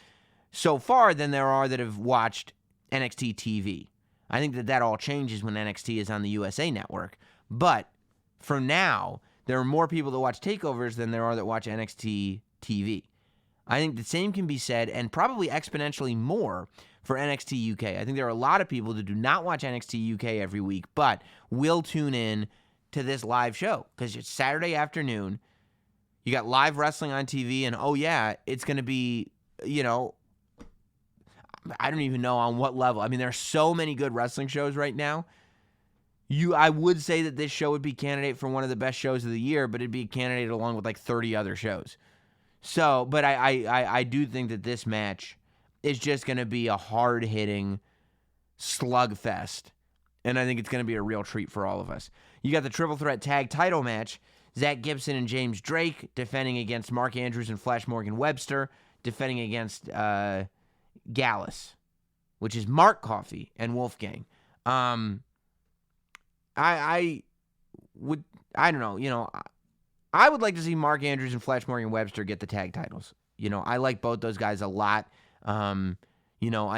so far than there are that have watched NXT TV. I think that all changes when NXT is on the USA Network, but for now, there are more people that watch takeovers than there are that watch NXT TV. I think the same can be said, and probably exponentially more, for NXT UK. I think there are a lot of people that do not watch NXT UK every week, but will tune in to this live show because it's Saturday afternoon. You got live wrestling on TV, and oh yeah, it's going to be, I don't even know on what level. I mean, there are so many good wrestling shows right now. I would say that this show would be candidate for one of the best shows of the year, but it'd be a candidate along with like 30 other shows. So, but I do think that this match is just going to be a hard-hitting slugfest, and I think it's going to be a real treat for all of us. You got the Triple Threat Tag Title match, Zach Gibson and James Drake defending against Mark Andrews and Flash Morgan Webster, defending against Gallus, which is Mark Coffey and Wolfgang. I don't know, I would like to see Mark Andrews and Flash Morgan Webster get the tag titles. I like both those guys a lot. I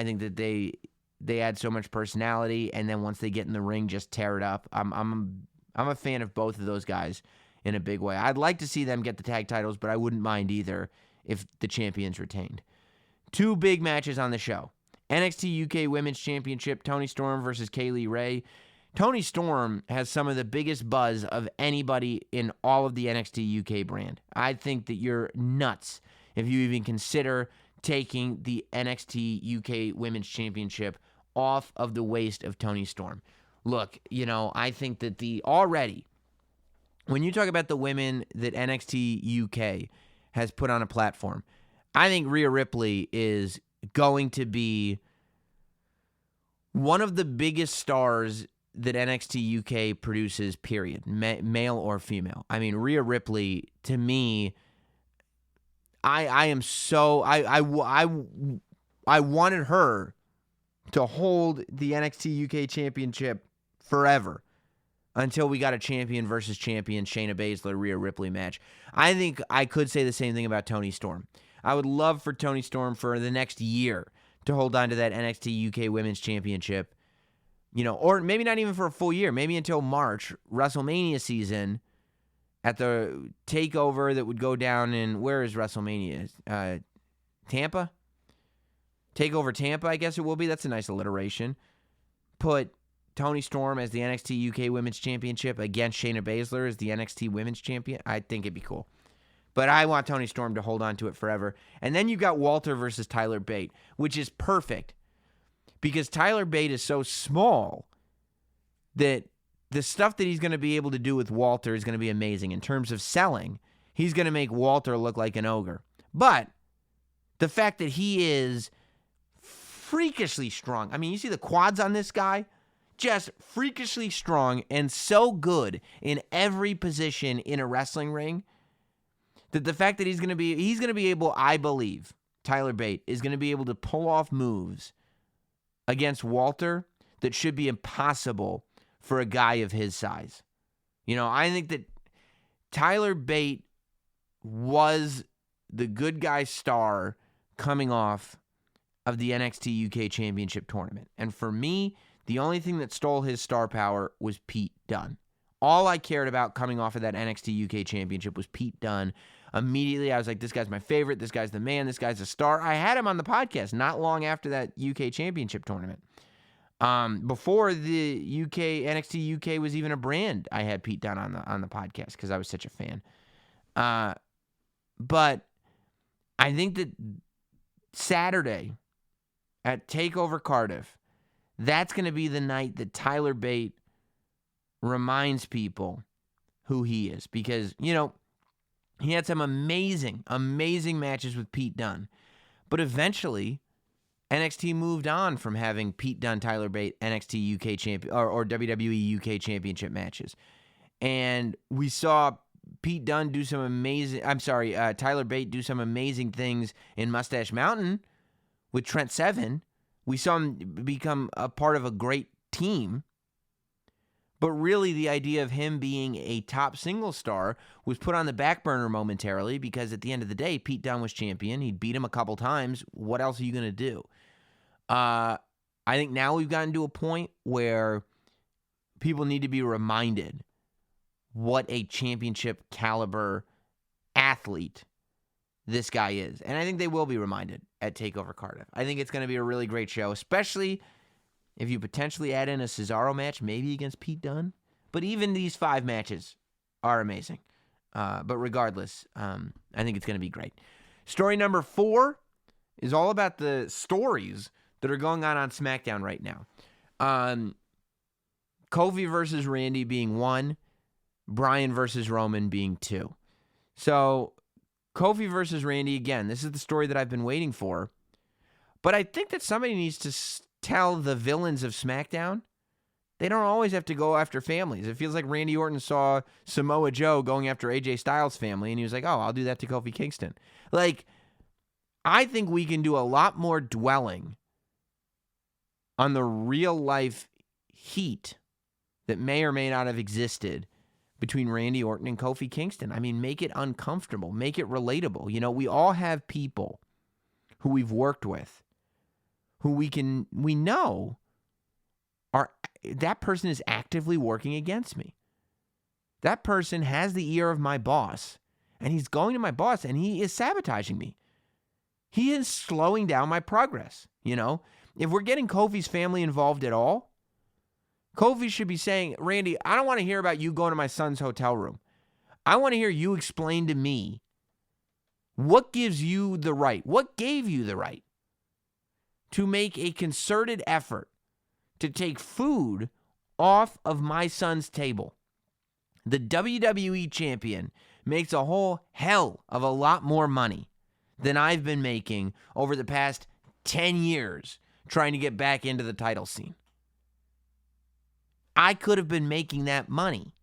think that they add so much personality, and then once they get in the ring, just tear it up. I'm a fan of both of those guys in a big way. I'd like to see them get the tag titles, but I wouldn't mind either if the champions retained. Two big matches on the show. NXT UK Women's Championship, Toni Storm versus Kaylee Ray. Toni Storm has some of the biggest buzz of anybody in all of the NXT UK brand. I think that you're nuts if you even consider taking the NXT UK Women's Championship off of the waist of Toni Storm. Look, I think that when you talk about the women that NXT UK has put on a platform, I think Rhea Ripley is going to be one of the biggest stars that NXT UK produces, period, male or female. I mean, Rhea Ripley, to me, I wanted her to hold the NXT UK Championship forever until we got a champion versus champion Shayna Baszler Rhea Ripley match. I think I could say the same thing about Toni Storm. I would love for Toni Storm for the next year to hold on to that NXT UK Women's Championship, or maybe not even for a full year, maybe until March, WrestleMania season, at the takeover that would go down in, where is WrestleMania? Tampa? Takeover Tampa, I guess it will be. That's a nice alliteration. Put Toni Storm as the NXT UK Women's Championship against Shayna Baszler as the NXT Women's Champion. I think it'd be cool. But I want Toni Storm to hold on to it forever. And then you've got Walter versus Tyler Bate, which is perfect because Tyler Bate is so small that the stuff that he's going to be able to do with Walter is going to be amazing. In terms of selling, he's going to make Walter look like an ogre. But the fact that he is freakishly strong. I mean, you see the quads on this guy? Just freakishly strong and so good in every position in a wrestling ring that the fact that he's going to be able, I believe, Tyler Bate is going to be able to pull off moves against Walter that should be impossible for a guy of his size. I think that Tyler Bate was the good guy star coming off of the NXT UK Championship tournament. And for me, the only thing that stole his star power was Pete Dunne. All I cared about coming off of that NXT UK Championship was Pete Dunne. Immediately, I was like, this guy's my favorite. This guy's the man. This guy's a star. I had him on the podcast not long after that UK Championship tournament. Before the NXT UK was even a brand, I had Pete Dunne on the podcast because I was such a fan. But I think that Saturday at Takeover Cardiff, that's going to be the night that Tyler Bate reminds people who he is. Because, you know, he had some amazing, amazing matches with Pete Dunne. But eventually, NXT moved on from having Pete Dunne, Tyler Bate, NXT UK champion or WWE UK championship matches. And we saw Pete Dunne do some amazing, Tyler Bate do some amazing things in Mustache Mountain with Trent Seven. We saw him become a part of a great team. But really, the idea of him being a top single star was put on the back burner momentarily because at the end of the day, Pete Dunne was champion. He'd beat him a couple times. What else are you going to do? I think now we've gotten to a point where people need to be reminded what a championship caliber athlete this guy is. And I think they will be reminded at TakeOver Cardiff. I think it's going to be a really great show, especially if you potentially add in a Cesaro match, maybe against Pete Dunne. But even these 5 matches are amazing. But regardless, I think it's going to be great. Story number 4 is all about the stories that are going on SmackDown right now. Kofi versus Randy being 1, Bryan versus Roman being 2. So Kofi versus Randy, again, this is the story that I've been waiting for. But I think that somebody needs to tell the villains of SmackDown, they don't always have to go after families. It feels like Randy Orton saw Samoa Joe going after AJ Styles' family, and he was like, oh, I'll do that to Kofi Kingston. Like, I think we can do a lot more dwelling on the real-life heat that may or may not have existed between Randy Orton and Kofi Kingston. I mean, make it uncomfortable. Make it relatable. You know, we all have people who we've worked with who we know that person is actively working against me. That person has the ear of my boss, and he's going to my boss, and he is sabotaging me. He is slowing down my progress, you know? If we're getting Kofi's family involved at all, Kofi should be saying, Randy, I don't want to hear about you going to my son's hotel room. I want to hear you explain to me what gives you the right, what gave you the right to make a concerted effort to take food off of my son's table. The WWE champion makes a whole hell of a lot more money than I've been making over the past 10 years trying to get back into the title scene. I could have been making that money,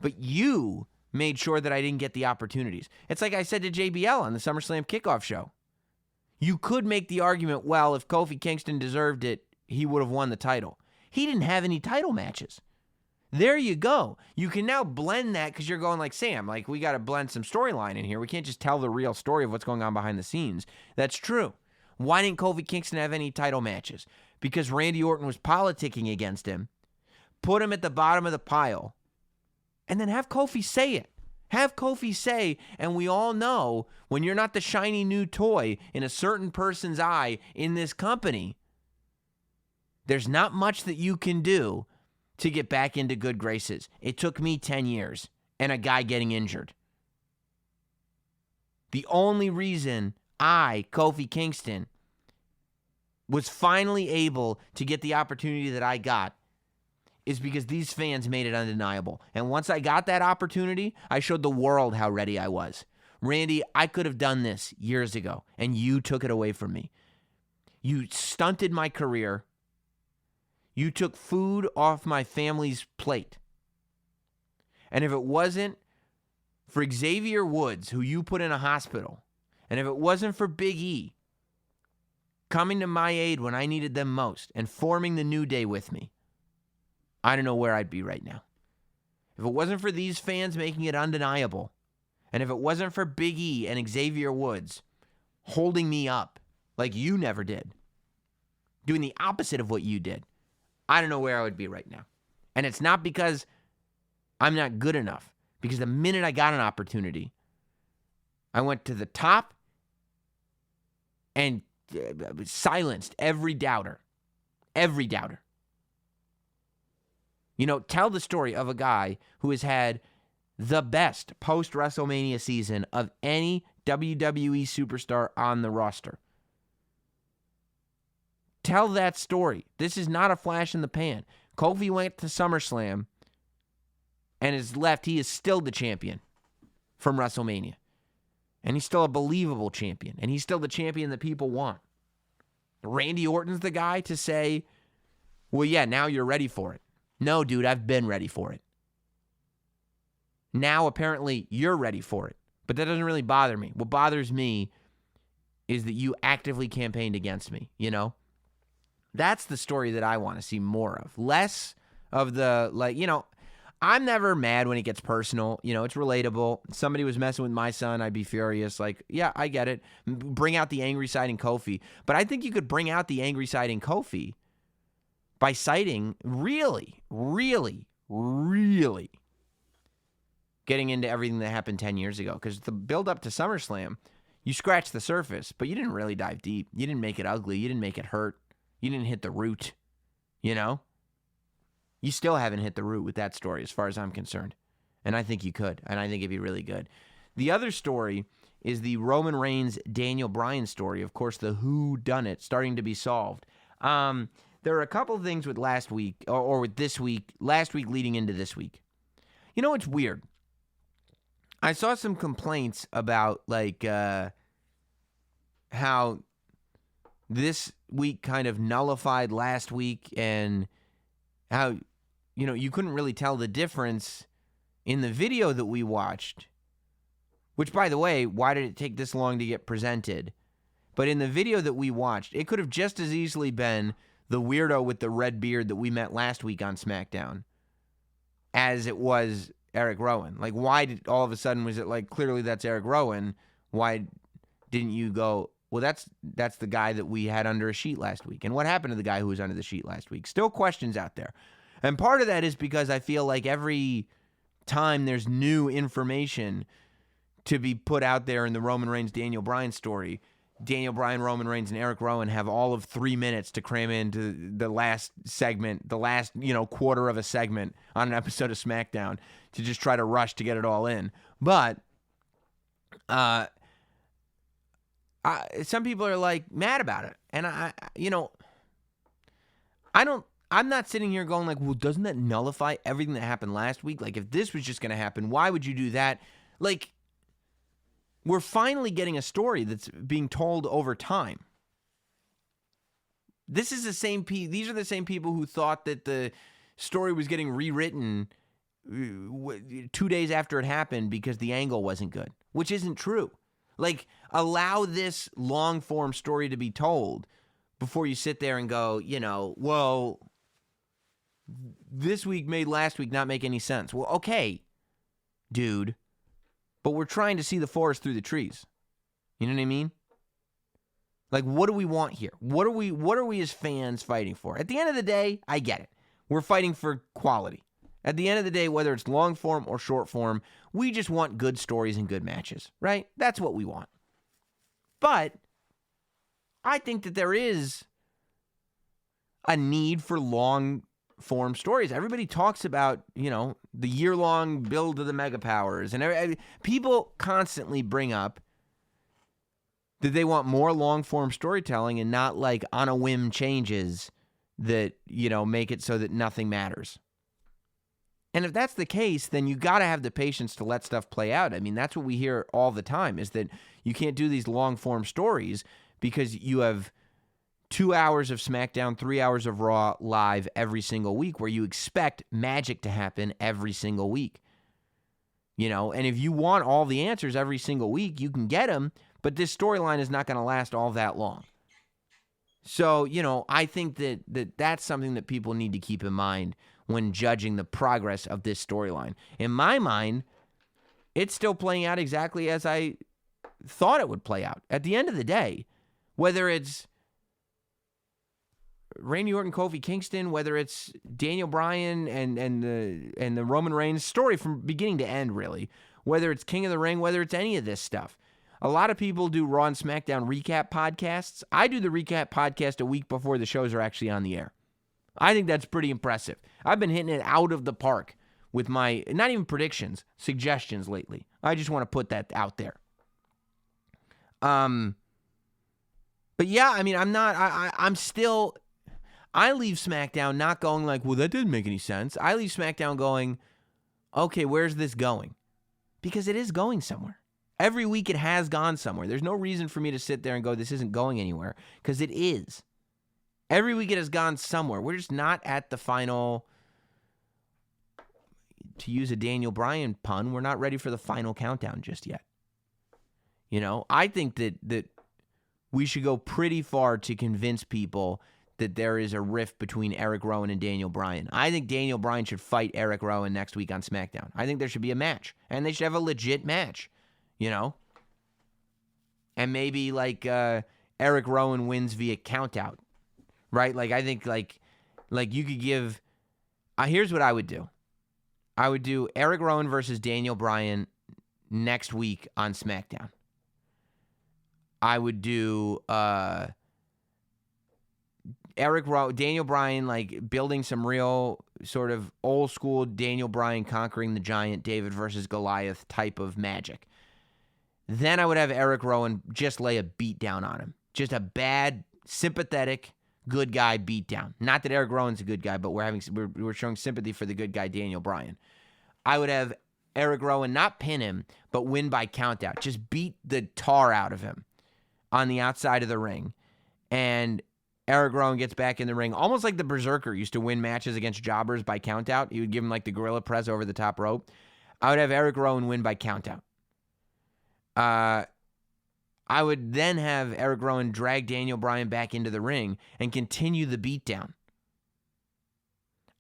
but you made sure that I didn't get the opportunities. It's like I said to JBL on the SummerSlam kickoff show. You could make the argument, well, if Kofi Kingston deserved it, he would have won the title. He didn't have any title matches. There you go. You can now blend that because you're going like, Sam, like we got to blend some storyline in here. We can't just tell the real story of what's going on behind the scenes. That's true. Why didn't Kofi Kingston have any title matches? Because Randy Orton was politicking against him. Put him at the bottom of the pile. And then have Kofi say it. Have Kofi say, and we all know when you're not the shiny new toy in a certain person's eye in this company, there's not much that you can do to get back into good graces. It took me 10 years and a guy getting injured. The only reason I, Kofi Kingston, was finally able to get the opportunity that I got is because these fans made it undeniable. And once I got that opportunity, I showed the world how ready I was. Randy, I could have done this years ago, and you took it away from me. You stunted my career. You took food off my family's plate. And if it wasn't for Xavier Woods, who you put in a hospital, and if it wasn't for Big E coming to my aid when I needed them most and forming the New Day with me, I don't know where I'd be right now. If it wasn't for these fans making it undeniable, and if it wasn't for Big E and Xavier Woods holding me up like you never did, doing the opposite of what you did, I don't know where I would be right now. And it's not because I'm not good enough, because the minute I got an opportunity, I went to the top and silenced every doubter. Every doubter. You know, tell the story of a guy who has had the best post-WrestleMania season of any WWE superstar on the roster. Tell that story. This is not a flash in the pan. Kofi went to SummerSlam and is left. He is still the champion from WrestleMania. And he's still a believable champion. And he's still the champion that people want. Randy Orton's the guy to say, well, yeah, now you're ready for it. No, dude, I've been ready for it. Now, apparently, you're ready for it. But that doesn't really bother me. What bothers me is that you actively campaigned against me, you know? That's the story that I want to see more of. Less of the, like, you know, I'm never mad when it gets personal. You know, it's relatable. Somebody was messing with my son, I'd be furious. Like, yeah, I get it. Bring out the angry side in Kofi. But I think you could bring out the angry side in Kofi by citing really getting into everything that happened 10 years ago. Because the build up to SummerSlam, you scratched the surface, but you didn't really dive deep. You didn't make it ugly. You didn't make it hurt. You didn't hit the root, you know? You still haven't hit the root with that story as far as I'm concerned. And I think you could. And I think it'd be really good. The other story is the Roman Reigns, Daniel Bryan story. Of course, the whodunit starting to be solved. There are a couple of things with last week, or with this week, last week leading into this week. You know, it's weird. I saw some complaints about, like, how this week kind of nullified last week and how, you know, you couldn't really tell the difference in the video that we watched, which, by the way, why did it take this long to get presented? But in the video that we watched, it could have just as easily been the weirdo with the red beard that we met last week on SmackDown as it was Eric Rowan. Like, why did all of a sudden was it like, clearly that's Eric Rowan? Why didn't you go, well, that's the guy that we had under a sheet last week. And what happened to the guy who was under the sheet last week? Still questions out there. And part of that is because I feel like every time there's new information to be put out there in the Roman Reigns, Daniel Bryan story, Daniel Bryan, Roman Reigns, and Eric Rowan have all of 3 minutes to cram into the last segment, the last, you know, quarter of a segment on an episode of SmackDown to just try to rush to get it all in. But some people are like mad about it. And I'm not sitting here going like, well, doesn't that nullify everything that happened last week? Like, if this was just going to happen, why would you do that? Like, we're finally getting a story that's being told over time. These are the same people who thought that the story was getting rewritten 2 days after it happened because the angle wasn't good, which isn't true. Like, allow this long-form story to be told before you sit there and go, you know, well, this week made last week not make any sense. Well, okay, dude, but we're trying to see the forest through the trees. You know what I mean? Like, what do we want here? What are we as fans fighting for? At the end of the day, I get it. We're fighting for quality. At the end of the day, whether it's long form or short form, we just want good stories and good matches, right? That's what we want. But I think that there is a need for long form stories. Everybody talks about, you know, the year-long build of the Mega Powers, and people constantly bring up that they want more long form storytelling and not like on a whim changes that, you know, make it so that nothing matters. And if that's the case, then you got to have the patience to let stuff play out. I mean, that's what we hear all the time, is that you can't do these long form stories because you have 2 hours of SmackDown, 3 hours of Raw live every single week where you expect magic to happen every single week. You know, and if you want all the answers every single week, you can get them, but this storyline is not going to last all that long. So, you know, I think that's something that people need to keep in mind when judging the progress of this storyline. In my mind, it's still playing out exactly as I thought it would play out. At the end of the day, whether it's Randy Orton, Kofi Kingston, whether it's Daniel Bryan and the Roman Reigns story from beginning to end, really, whether it's King of the Ring, whether it's any of this stuff. A lot of people do Raw and SmackDown recap podcasts. I do the recap podcast a week before the shows are actually on the air. I think that's pretty impressive. I've been hitting it out of the park with my, not even predictions, suggestions lately. I just want to put that out there. But yeah, I mean, I'm still, I leave SmackDown not going like, well, that didn't make any sense. I leave SmackDown going, okay, where's this going? Because it is going somewhere. Every week it has gone somewhere. There's no reason for me to sit there and go, this isn't going anywhere, because it is. Every week it has gone somewhere. We're just not at the final, to use a Daniel Bryan pun, we're not ready for the final countdown just yet. You know, I think that we should go pretty far to convince people that there is a rift between Eric Rowan and Daniel Bryan. I think Daniel Bryan should fight Eric Rowan next week on SmackDown. I think there should be a match, and they should have a legit match. You know? And maybe, like, Eric Rowan wins via countout, right? Like, I think, like you could give... here's what I would do. I would do Eric Rowan versus Daniel Bryan next week on SmackDown. I would do Daniel Bryan, like, building some real sort of old-school Daniel Bryan conquering the giant, David versus Goliath type of magic. Then I would have Eric Rowan just lay a beat down on him. Just a bad, sympathetic, good guy beat down. Not that Eric Rowan's a good guy, but we're showing sympathy for the good guy Daniel Bryan. I would have Eric Rowan not pin him, but win by countout. Just beat the tar out of him on the outside of the ring. And Eric Rowan gets back in the ring, almost like the Berserker used to win matches against jobbers by countout. He would give him like the gorilla press over the top rope. I would have Eric Rowan win by countout. I would then have Eric Rowan drag Daniel Bryan back into the ring and continue the beatdown.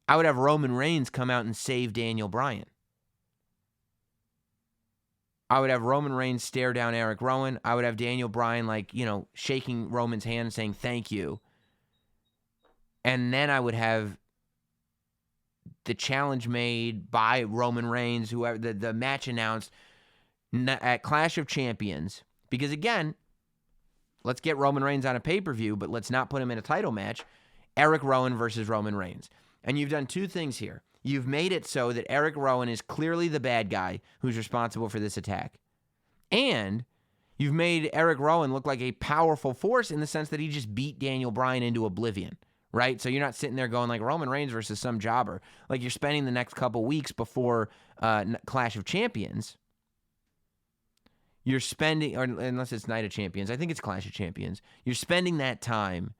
I would have Roman Reigns come out and save Daniel Bryan. I would have Roman Reigns stare down Eric Rowan. I would have Daniel Bryan, like, you know, shaking Roman's hand and saying thank you. And then I would have the challenge made by Roman Reigns, whoever the match announced at Clash of Champions. Because again, let's get Roman Reigns on a pay-per-view, but let's not put him in a title match. Eric Rowan versus Roman Reigns. And you've done two things here. You've made it so that Eric Rowan is clearly the bad guy who's responsible for this attack. And you've made Eric Rowan look like a powerful force in the sense that he just beat Daniel Bryan into oblivion, right? So you're not sitting there going like Roman Reigns versus some jobber. Like, you're spending the next couple weeks before Clash of Champions. You're spending, or unless it's Night of Champions, I think it's Clash of Champions. You're spending that time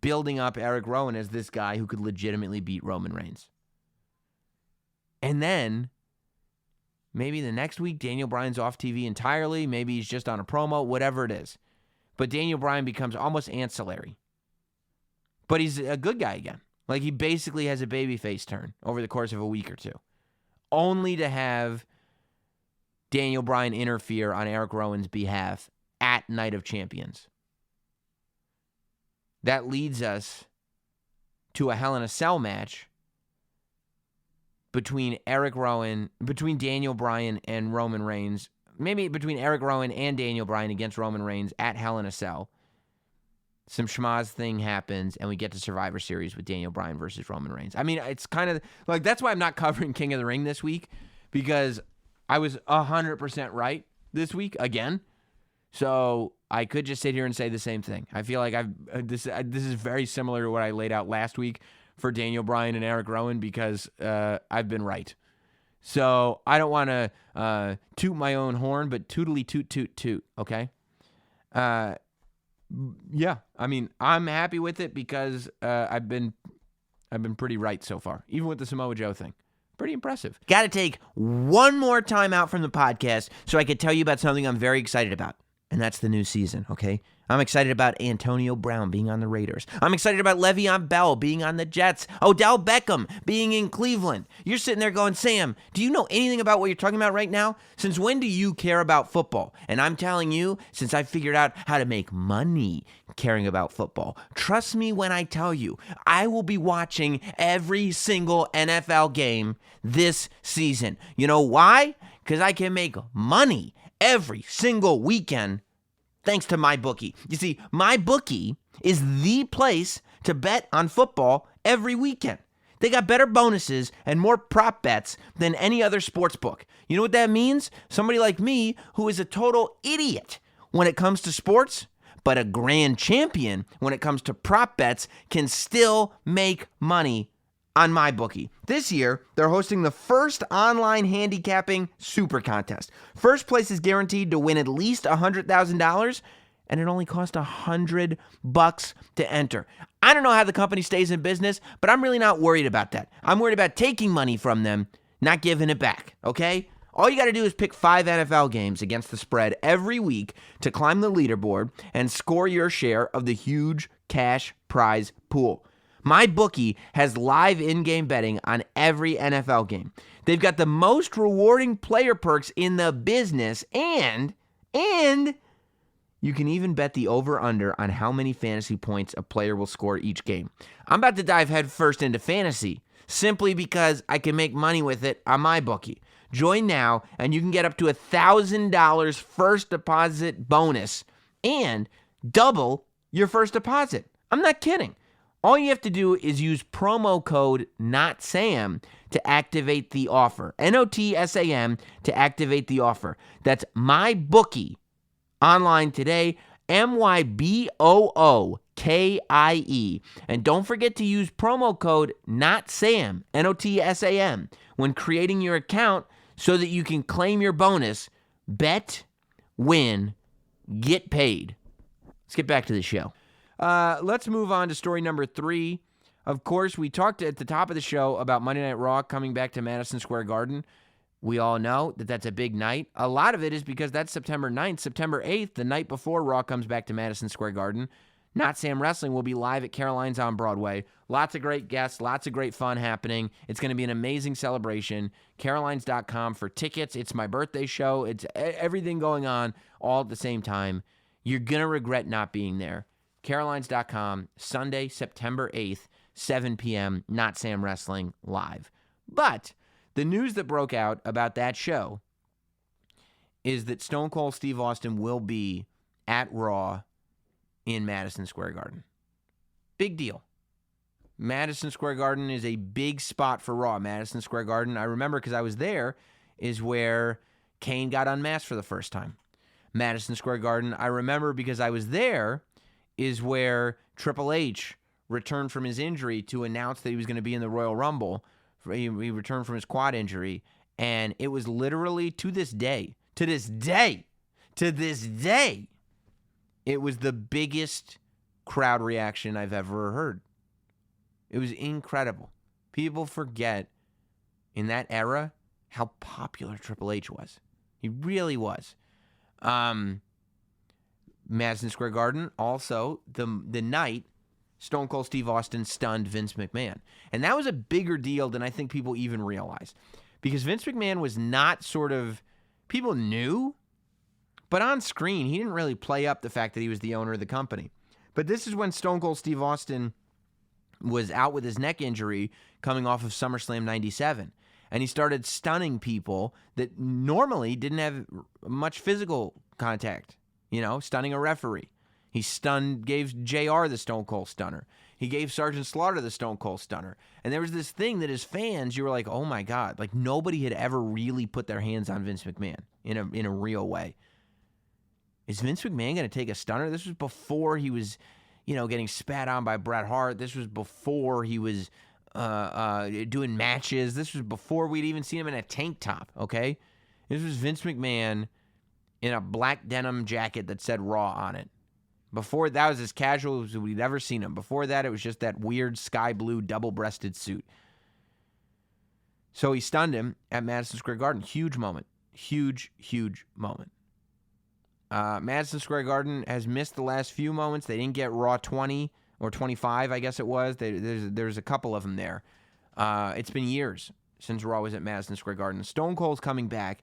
building up Eric Rowan as this guy who could legitimately beat Roman Reigns. And then maybe the next week, Daniel Bryan's off TV entirely. Maybe he's just on a promo, whatever it is. But Daniel Bryan becomes almost ancillary. But he's a good guy again. Like, he basically has a babyface turn over the course of a week or two. Only to have Daniel Bryan interfere on Eric Rowan's behalf at Night of Champions. That leads us to a Hell in a Cell match between Daniel Bryan and Roman Reigns. Maybe between Eric Rowan and Daniel Bryan against Roman Reigns at Hell in a Cell. Some schmaz thing happens, and we get to Survivor Series with Daniel Bryan versus Roman Reigns. I mean, it's kind of like, that's why I'm not covering King of the Ring this week, because I was 100% right this week again. So I could just sit here and say the same thing. I feel like this is very similar to what I laid out last week for Daniel Bryan and Eric Rowan, because I've been right. So I don't want to toot my own horn, but tootly toot toot toot, okay? Yeah, I mean, I'm happy with it because I've been pretty right so far, even with the Samoa Joe thing. Pretty impressive. Got to take one more time out from the podcast so I could tell you about something I'm very excited about, and that's the new season, okay? I'm excited about Antonio Brown being on the Raiders. I'm excited about Le'Veon Bell being on the Jets. Odell Beckham being in Cleveland. You're sitting there going, Sam, do you know anything about what you're talking about right now? Since when do you care about football? And I'm telling you, since I figured out how to make money caring about football. Trust me when I tell you, I will be watching every single NFL game this season. You know why? Because I can make money every single weekend thanks to MyBookie. You see, MyBookie is the place to bet on football every weekend. They got better bonuses and more prop bets than any other sports book. You know what that means? Somebody like me, who is a total idiot when it comes to sports, but a grand champion when it comes to prop bets can still make money on MyBookie. This year, they're hosting the first online handicapping super contest. First place is guaranteed to win at least $100,000, and it only costs $100 to enter. I don't know how the company stays in business, but I'm really not worried about that. I'm worried about taking money from them, not giving it back, okay? All you got to do is pick 5 NFL games against the spread every week to climb the leaderboard and score your share of the huge cash prize pool. MyBookie has live in-game betting on every NFL game. They've got the most rewarding player perks in the business, and you can even bet the over-under on how many fantasy points a player will score each game. I'm about to dive headfirst into fantasy simply because I can make money with it on MyBookie. Join now, and you can get up to $1,000 first deposit bonus and double your first deposit. I'm not kidding. All you have to do is use promo code NOTSAM to activate the offer. NOTSAM to activate the offer. That's MyBookie online today, MyBookie. And don't forget to use promo code NOTSAM, NOTSAM, when creating your account so that you can claim your bonus. Bet, win, get paid. Let's get back to the show. Let's move on to story number 3. Of course, we talked at the top of the show about Monday Night Raw coming back to Madison Square Garden. We all know that that's a big night. A lot of it is because that's September 9th. September 8th, the night before Raw comes back to Madison Square Garden, Notsam Wrestling will be live at Caroline's on Broadway. Lots of great guests, lots of great fun happening. It's going to be an amazing celebration. Carolines.com for tickets. It's my birthday show. It's everything going on all at the same time. You're going to regret not being there. Carolines.com, Sunday, September 8th, 7 p.m., Notsam Wrestling live. But the news that broke out about that show is that Stone Cold Steve Austin will be at Raw in Madison Square Garden. Big deal. Madison Square Garden is a big spot for Raw. Madison Square Garden, I remember because I was there, is where Kane got unmasked for the first time. Madison Square Garden, I remember because I was there, is where Triple H returned from his injury to announce that he was going to be in the Royal Rumble. He returned from his quad injury, and it was literally to this day, it was the biggest crowd reaction I've ever heard. It was incredible. People forget in that era how popular Triple H was. He really was. Madison Square Garden, also the night Stone Cold Steve Austin stunned Vince McMahon. And that was a bigger deal than I think people even realize. Because Vince McMahon was not sort of, people knew, but on screen, he didn't really play up the fact that he was the owner of the company. But this is when Stone Cold Steve Austin was out with his neck injury coming off of SummerSlam 97. And he started stunning people that normally didn't have much physical contact. You know, stunning a referee. He gave JR the Stone Cold Stunner. He gave Sergeant Slaughter the Stone Cold Stunner. And there was this thing that as fans, you were like, oh my God, like nobody had ever really put their hands on Vince McMahon in a real way. Is Vince McMahon going to take a stunner? This was before he was, getting spat on by Bret Hart. This was before he was doing matches. This was before we'd even seen him in a tank top, okay? This was Vince McMahon in a black denim jacket that said Raw on it. Before that was as casual as we'd ever seen him. Before that, it was just that weird sky blue double-breasted suit. So he stunned him at Madison Square Garden. Huge moment. Huge, huge moment. Madison Square Garden has missed the last few moments. They didn't get Raw 20 or 25, I guess it was. There's a couple of them there. It's been years since Raw was at Madison Square Garden. Stone Cold's coming back.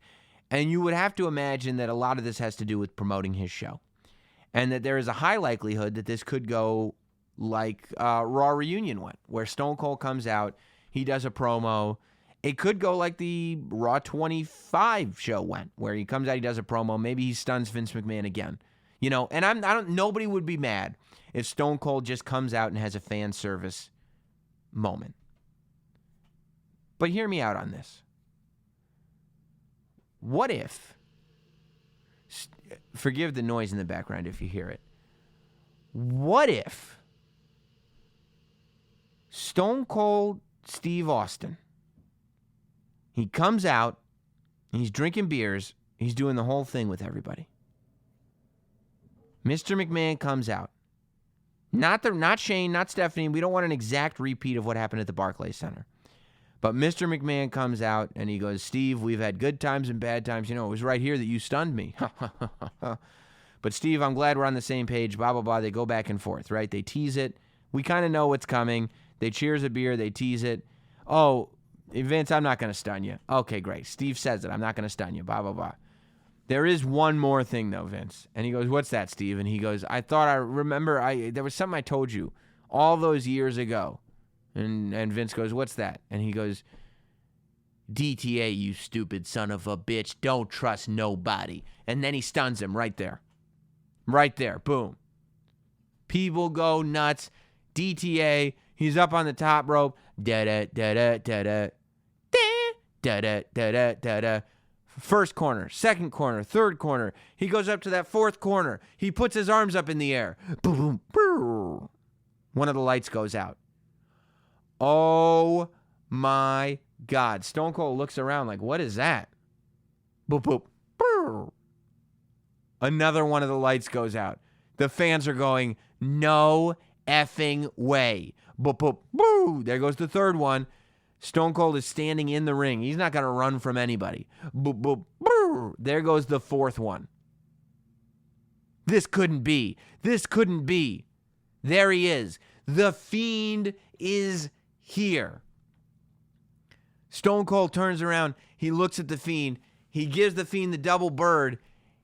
And you would have to imagine that a lot of this has to do with promoting his show. And that there is a high likelihood that this could go like Raw Reunion went, where Stone Cold comes out, he does a promo. It could go like the Raw 25 show went, where he comes out, he does a promo. Maybe he stuns Vince McMahon again. And nobody would be mad if Stone Cold just comes out and has a fan service moment. But hear me out on this. What if Forgive the noise in the background if you hear it. What if Stone Cold Steve Austin, he comes out, he's drinking beers, he's doing the whole thing with everybody. Mr. McMahon comes out. Not Shane, not Stephanie. We don't want an exact repeat of what happened at the Barclays Center. But Mr. McMahon comes out and he goes, Steve, we've had good times and bad times. You know, it was right here that you stunned me. But Steve, I'm glad we're on the same page. Blah, blah, blah. They go back and forth, right? They tease it. We kind of know what's coming. They cheers a beer. They tease it. Oh, Vince, I'm not going to stun you. Okay, great. Steve says it. I'm not going to stun you. Blah, blah, blah. There is one more thing, though, Vince. And he goes, what's that, Steve? And he goes, there was something I told you all those years ago. And Vince goes, what's that? And he goes, DTA, you stupid son of a bitch. Don't trust nobody. And then he stuns him right there. Right there. Boom. People go nuts. DTA, he's up on the top rope. Da-da-da-da-da-da. Da-da-da-da-da-da. First corner, second corner, third corner. He goes up to that fourth corner. He puts his arms up in the air. Boom, boom, boom. One of the lights goes out. Oh, my God. Stone Cold looks around like, what is that? Boop, boop, boop. Another one of the lights goes out. The fans are going, no effing way. Boop, boop, boo. There goes the third one. Stone Cold is standing in the ring. He's not going to run from anybody. Boop, boop, boo. There goes the fourth one. This couldn't be. This couldn't be. There he is. The Fiend is here. Stone Cold turns around. He looks at the Fiend. He gives the Fiend the double bird.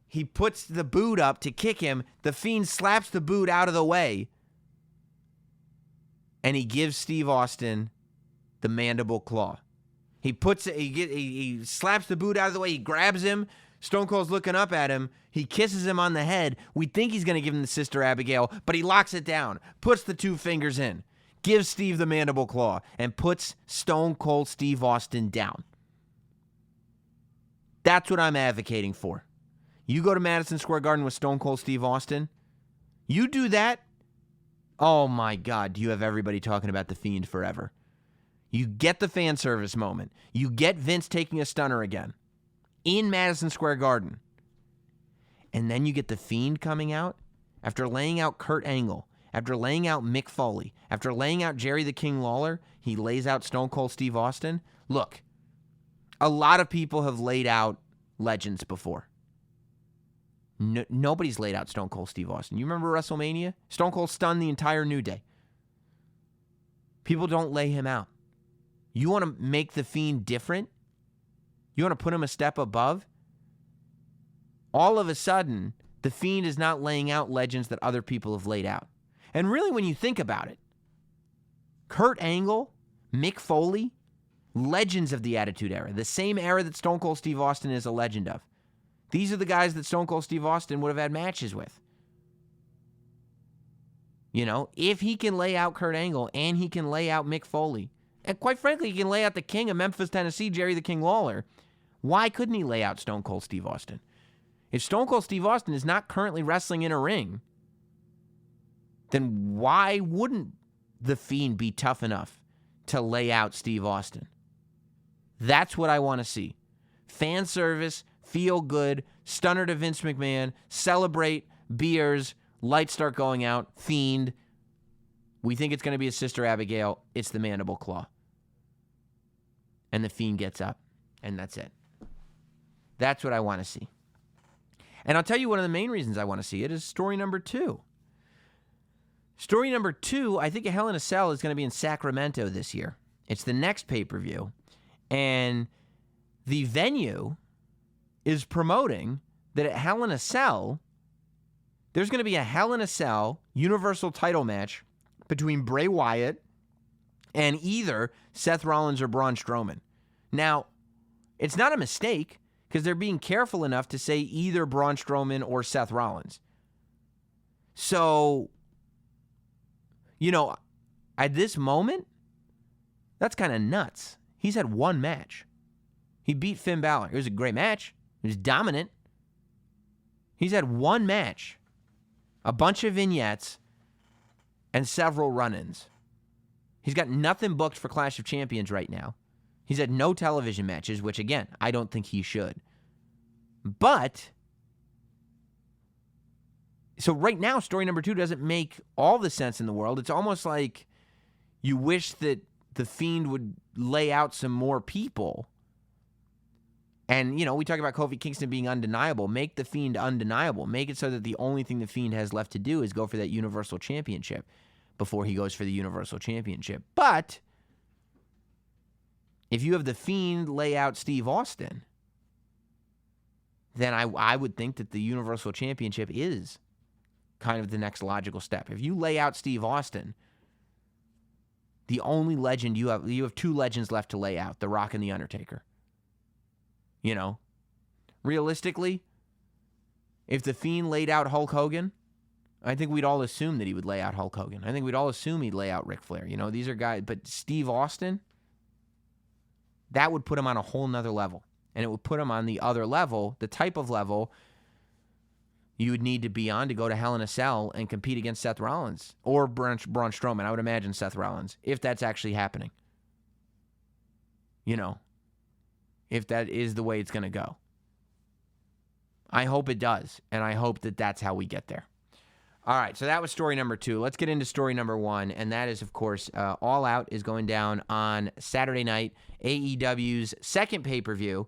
He puts the boot up to kick him. The Fiend slaps the boot out of the way. And he gives Steve Austin the mandible claw. He slaps the boot out of the way. He grabs him. Stone Cold's looking up at him. He kisses him on the head. We think he's going to give him the Sister Abigail, but he locks it down, puts the two fingers in, gives Steve the mandible claw, and puts Stone Cold Steve Austin down. That's what I'm advocating for. You go to Madison Square Garden with Stone Cold Steve Austin, you do that, oh my God, do you have everybody talking about The Fiend forever. You get the fan service moment. You get Vince taking a stunner again in Madison Square Garden. And then you get The Fiend coming out after laying out Kurt Angle, after laying out Mick Foley, after laying out Jerry the King Lawler. He lays out Stone Cold Steve Austin. Look, a lot of people have laid out legends before. Nobody's laid out Stone Cold Steve Austin. You remember WrestleMania? Stone Cold stunned the entire New Day. People don't lay him out. You want to make The Fiend different? You want to put him a step above? All of a sudden, The Fiend is not laying out legends that other people have laid out. And really, when you think about it, Kurt Angle, Mick Foley, legends of the Attitude Era, the same era that Stone Cold Steve Austin is a legend of. These are the guys that Stone Cold Steve Austin would have had matches with. You know, if he can lay out Kurt Angle and he can lay out Mick Foley, and quite frankly, he can lay out the king of Memphis, Tennessee, Jerry the King Lawler, why couldn't he lay out Stone Cold Steve Austin? If Stone Cold Steve Austin is not currently wrestling in a ring, then why wouldn't The Fiend be tough enough to lay out Steve Austin? That's what I want to see. Fan service, feel good, stunner to Vince McMahon, celebrate, beers, lights start going out, Fiend. We think it's going to be a Sister Abigail. It's the mandible claw. And the Fiend gets up, and that's it. That's what I want to see. And I'll tell you one of the main reasons I want to see it is story number 2. Story number 2, I think a Hell in a Cell is going to be in Sacramento this year. It's the next pay-per-view. And the venue is promoting that at Hell in a Cell, there's going to be a Hell in a Cell Universal title match between Bray Wyatt and either Seth Rollins or Braun Strowman. Now, it's not a mistake because they're being careful enough to say either Braun Strowman or Seth Rollins. So, you know, at this moment, that's kind of nuts. He's had one match. He beat Finn Balor. It was a great match. He was dominant. He's had one match, a bunch of vignettes, and several run-ins. He's got nothing booked for Clash of Champions right now. He's had no television matches, which, again, I don't think he should. But, so right now, story number 2 doesn't make all the sense in the world. It's almost like you wish that The Fiend would lay out some more people. And, we talk about Kofi Kingston being undeniable. Make The Fiend undeniable. Make it so that the only thing The Fiend has left to do is go for that Universal Championship before he goes for the Universal Championship. But if you have The Fiend lay out Steve Austin, then I would think that the Universal Championship is kind of the next logical step. If you lay out Steve Austin, the only legend you have 2 legends left to lay out, The Rock and The Undertaker. Realistically, if The Fiend laid out Hulk Hogan, I think we'd all assume that he would lay out Hulk Hogan. I think we'd all assume he'd lay out Ric Flair. These are guys, but Steve Austin, that would put him on a whole nother level. And it would put him on the other level, the type of level you would need to be on to go to Hell in a Cell and compete against Seth Rollins or Braun Strowman. I would imagine Seth Rollins, if that's actually happening. If that is the way it's going to go. I hope it does, and I hope that that's how we get there. All right, so that was story number 2. Let's get into story number 1, and that is, of course, All Out is going down on Saturday night, AEW's second pay-per-view.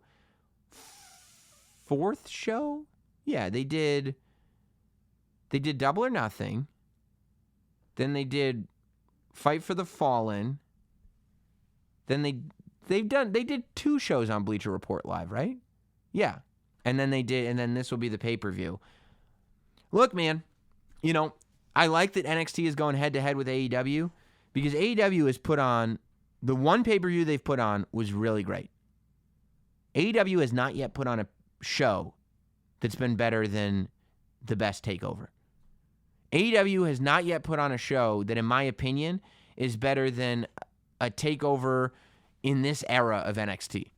4th show? Yeah, they did Double or Nothing. Then they did Fight for the Fallen. Then they did 2 shows on Bleacher Report Live, right? Yeah. And then this will be the pay-per-view. Look, man, I like that NXT is going head-to-head with AEW because AEW has put on, the one pay-per-view they've put on was really great. AEW has not yet put on a show that's been better than the best takeover. AEW has not yet put on a show that, in my opinion, is better than a takeover in this era of NXT.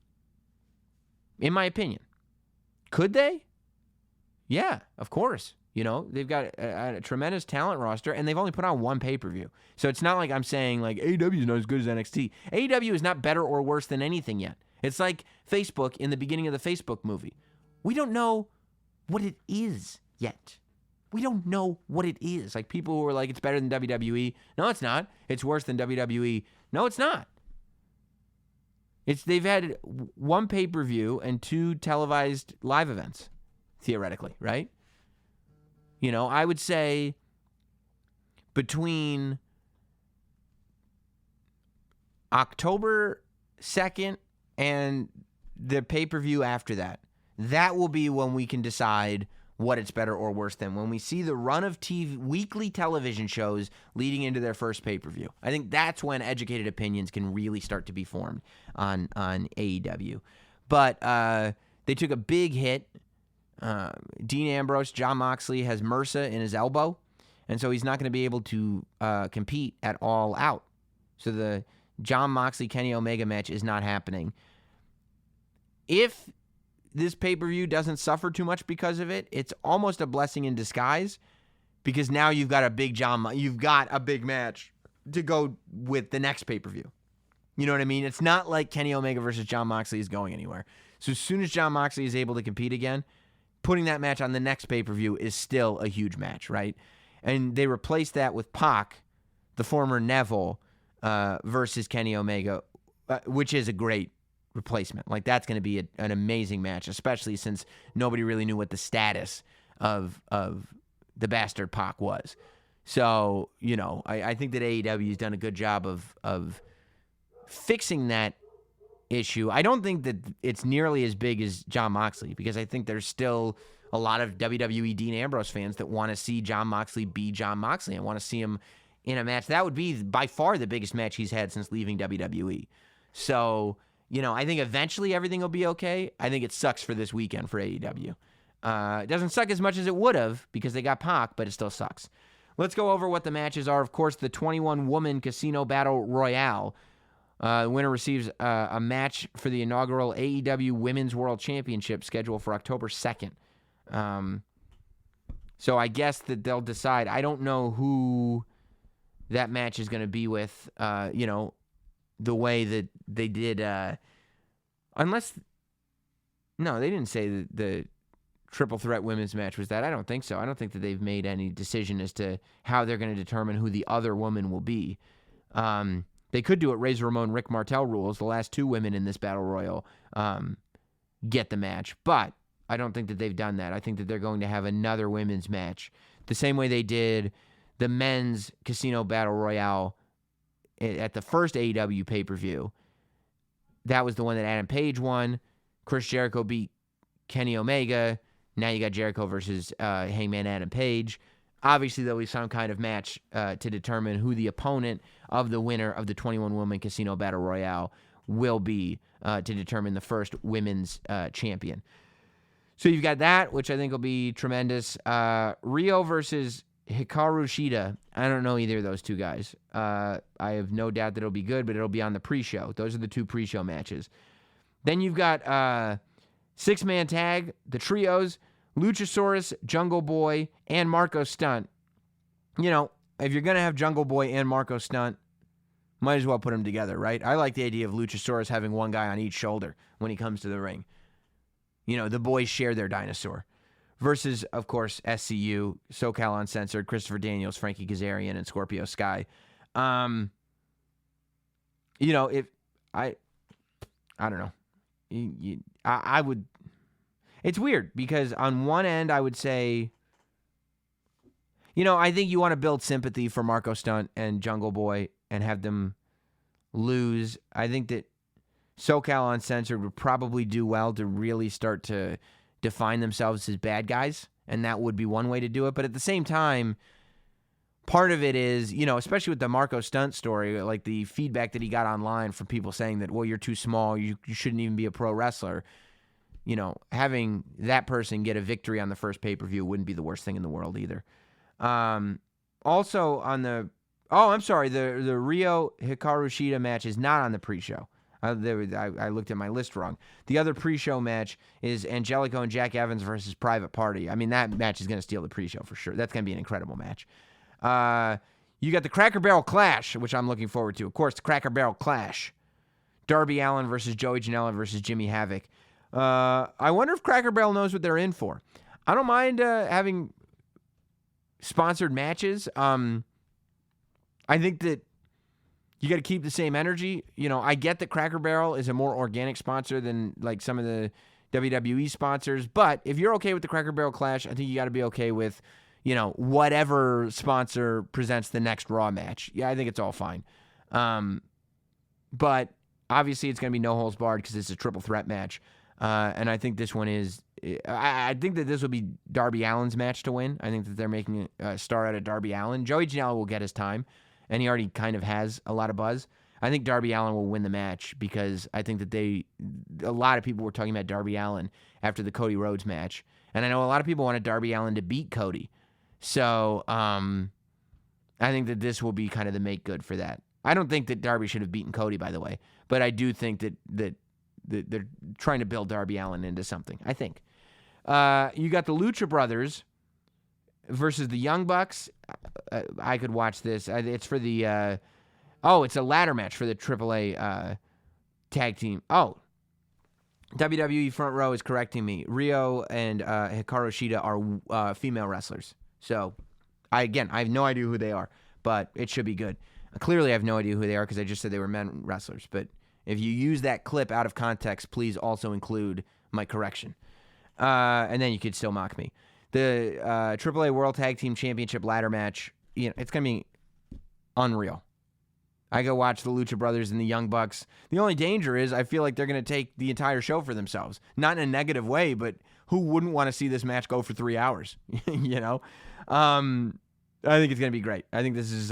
In my opinion. Could they? Yeah, of course. They've got a tremendous talent roster, and they've only put on one pay-per-view. So it's not like I'm saying, AEW is not as good as NXT. AEW is not better or worse than anything yet. It's like Facebook in the beginning of the Facebook movie. We don't know what it is yet. We don't know what it is. Like people who are like, it's better than WWE. No, it's not. It's worse than WWE. No, it's not. They've had one pay-per-view and 2 televised live events, theoretically, right? I would say between October 2nd and the pay-per-view after that, that will be when we can decide what it's better or worse than. When we see the run of weekly television shows leading into their first pay-per-view. I think that's when educated opinions can really start to be formed on AEW. But they took a big hit. Dean Ambrose, Jon Moxley has MRSA in his elbow, and so he's not going to be able to compete at All Out. So the Jon Moxley Kenny Omega match is not happening. If this pay-per-view doesn't suffer too much because of it, it's almost a blessing in disguise because now you've got a big match to go with the next pay-per-view. You know what I mean? It's not like Kenny Omega versus Jon Moxley is going anywhere. So as soon as Jon Moxley is able to compete again, putting that match on the next pay-per-view is still a huge match, right? And they replaced that with Pac, the former Neville, versus Kenny Omega, which is a great replacement. Like, that's going to be an amazing match, especially since nobody really knew what the status of the bastard Pac was. So, I think that AEW has done a good job of fixing that issue. I don't think that it's nearly as big as Jon Moxley because I think there's still a lot of WWE Dean Ambrose fans that want to see Jon Moxley be Jon Moxley and want to see him in a match. That would be by far the biggest match he's had since leaving WWE. So, I think eventually everything will be okay. I think it sucks for this weekend for AEW. It doesn't suck as much as it would have because they got Pac, but it still sucks. Let's go over what the matches are. Of course, the 21-woman Casino Battle Royale. The winner receives a match for the inaugural AEW Women's World Championship scheduled for October 2nd. So I guess that they'll decide. I don't know who that match is going to be with, the way that they did. Unless, no, they didn't say that the triple threat women's match was that. I don't think so. I don't think that they've made any decision as to how they're going to determine who the other woman will be. They could do it Razor Ramon, Rick Martel rules. The last 2 women in this battle royal get the match. But I don't think that they've done that. I think that they're going to have another women's match. The same way they did the men's casino battle royale at the first AEW pay-per-view. That was the one that Adam Page won. Chris Jericho beat Kenny Omega. Now you got Jericho versus Hangman Adam Page. Obviously, there'll be some kind of match to determine who the opponent of the winner of the 21-woman casino battle royale will be to determine the first women's champion. So you've got that, which I think will be tremendous. Rio versus Hikaru Shida. I don't know either of those 2 guys. I have no doubt that it'll be good, but it'll be on the pre-show. Those are the 2 pre-show matches. Then you've got 6-man tag, the trios, Luchasaurus, Jungle Boy, and Marco Stunt. If you're going to have Jungle Boy and Marco Stunt, might as well put them together, right? I like the idea of Luchasaurus having one guy on each shoulder when he comes to the ring. The boys share their dinosaur. Versus, of course, SCU, SoCal Uncensored, Christopher Daniels, Frankie Kazarian, and Scorpio Sky. I don't know. I would. It's weird because on one end I would say, I think you want to build sympathy for Marco Stunt and Jungle Boy and have them lose. I think that SoCal Uncensored would probably do well to really start to define themselves as bad guys, and that would be one way to do it. But at the same time, part of it is, especially with the Marco Stunt story, like the feedback that he got online from people saying that, well, you're too small, you shouldn't even be a pro wrestler. Having that person get a victory on the first pay-per-view wouldn't be the worst thing in the world either. Also on the Rio Hikaru Shida match is not on the pre-show. I looked at my list wrong. The other pre-show match is Angelico and Jack Evans versus Private Party. I mean, that match is going to steal the pre-show for sure. That's going to be an incredible match. You got the Cracker Barrel Clash, which I'm looking forward to. Of course, the Cracker Barrel Clash. Darby Allin versus Joey Janela versus Jimmy Havoc. I wonder if Cracker Barrel knows what they're in for. I don't mind having sponsored matches. I think that you got to keep the same energy. I get that Cracker Barrel is a more organic sponsor than like some of the WWE sponsors, but if you're okay with the Cracker Barrel Clash, I think you got to be okay with, whatever sponsor presents the next Raw match. Yeah, I think it's all fine. But obviously it's going to be no holds barred because it's a triple threat match. And I think this one is, I think that this will be Darby Allin's match to win. I think that they're making a star out of Darby Allin. Joey Janela will get his time, and he already kind of has a lot of buzz. I think Darby Allin will win the match because I think that a lot of people were talking about Darby Allin after the Cody Rhodes match. And I know a lot of people wanted Darby Allin to beat Cody. So I think that this will be kind of the make good for that. I don't think that Darby should have beaten Cody, by the way. But I do think that they're trying to build Darby Allin into something, I think. You got the Lucha Brothers versus the Young Bucks. I could watch this. It's for the... it's a ladder match for the AAA tag team. Oh, WWE Front Row is correcting me. Rio and Hikaru Shida are female wrestlers. So, I have no idea who they are, but it should be good. Clearly, I have no idea who they are because I just said they were men wrestlers. But if you use that clip out of context, please also include my correction. And then you could still mock me. The AAA World Tag Team Championship ladder match, it's going to be unreal. I go watch the Lucha Brothers and the Young Bucks. The only danger is I feel like they're going to take the entire show for themselves. Not in a negative way, but who wouldn't want to see this match go for 3 hours? I think it's going to be great. I think this is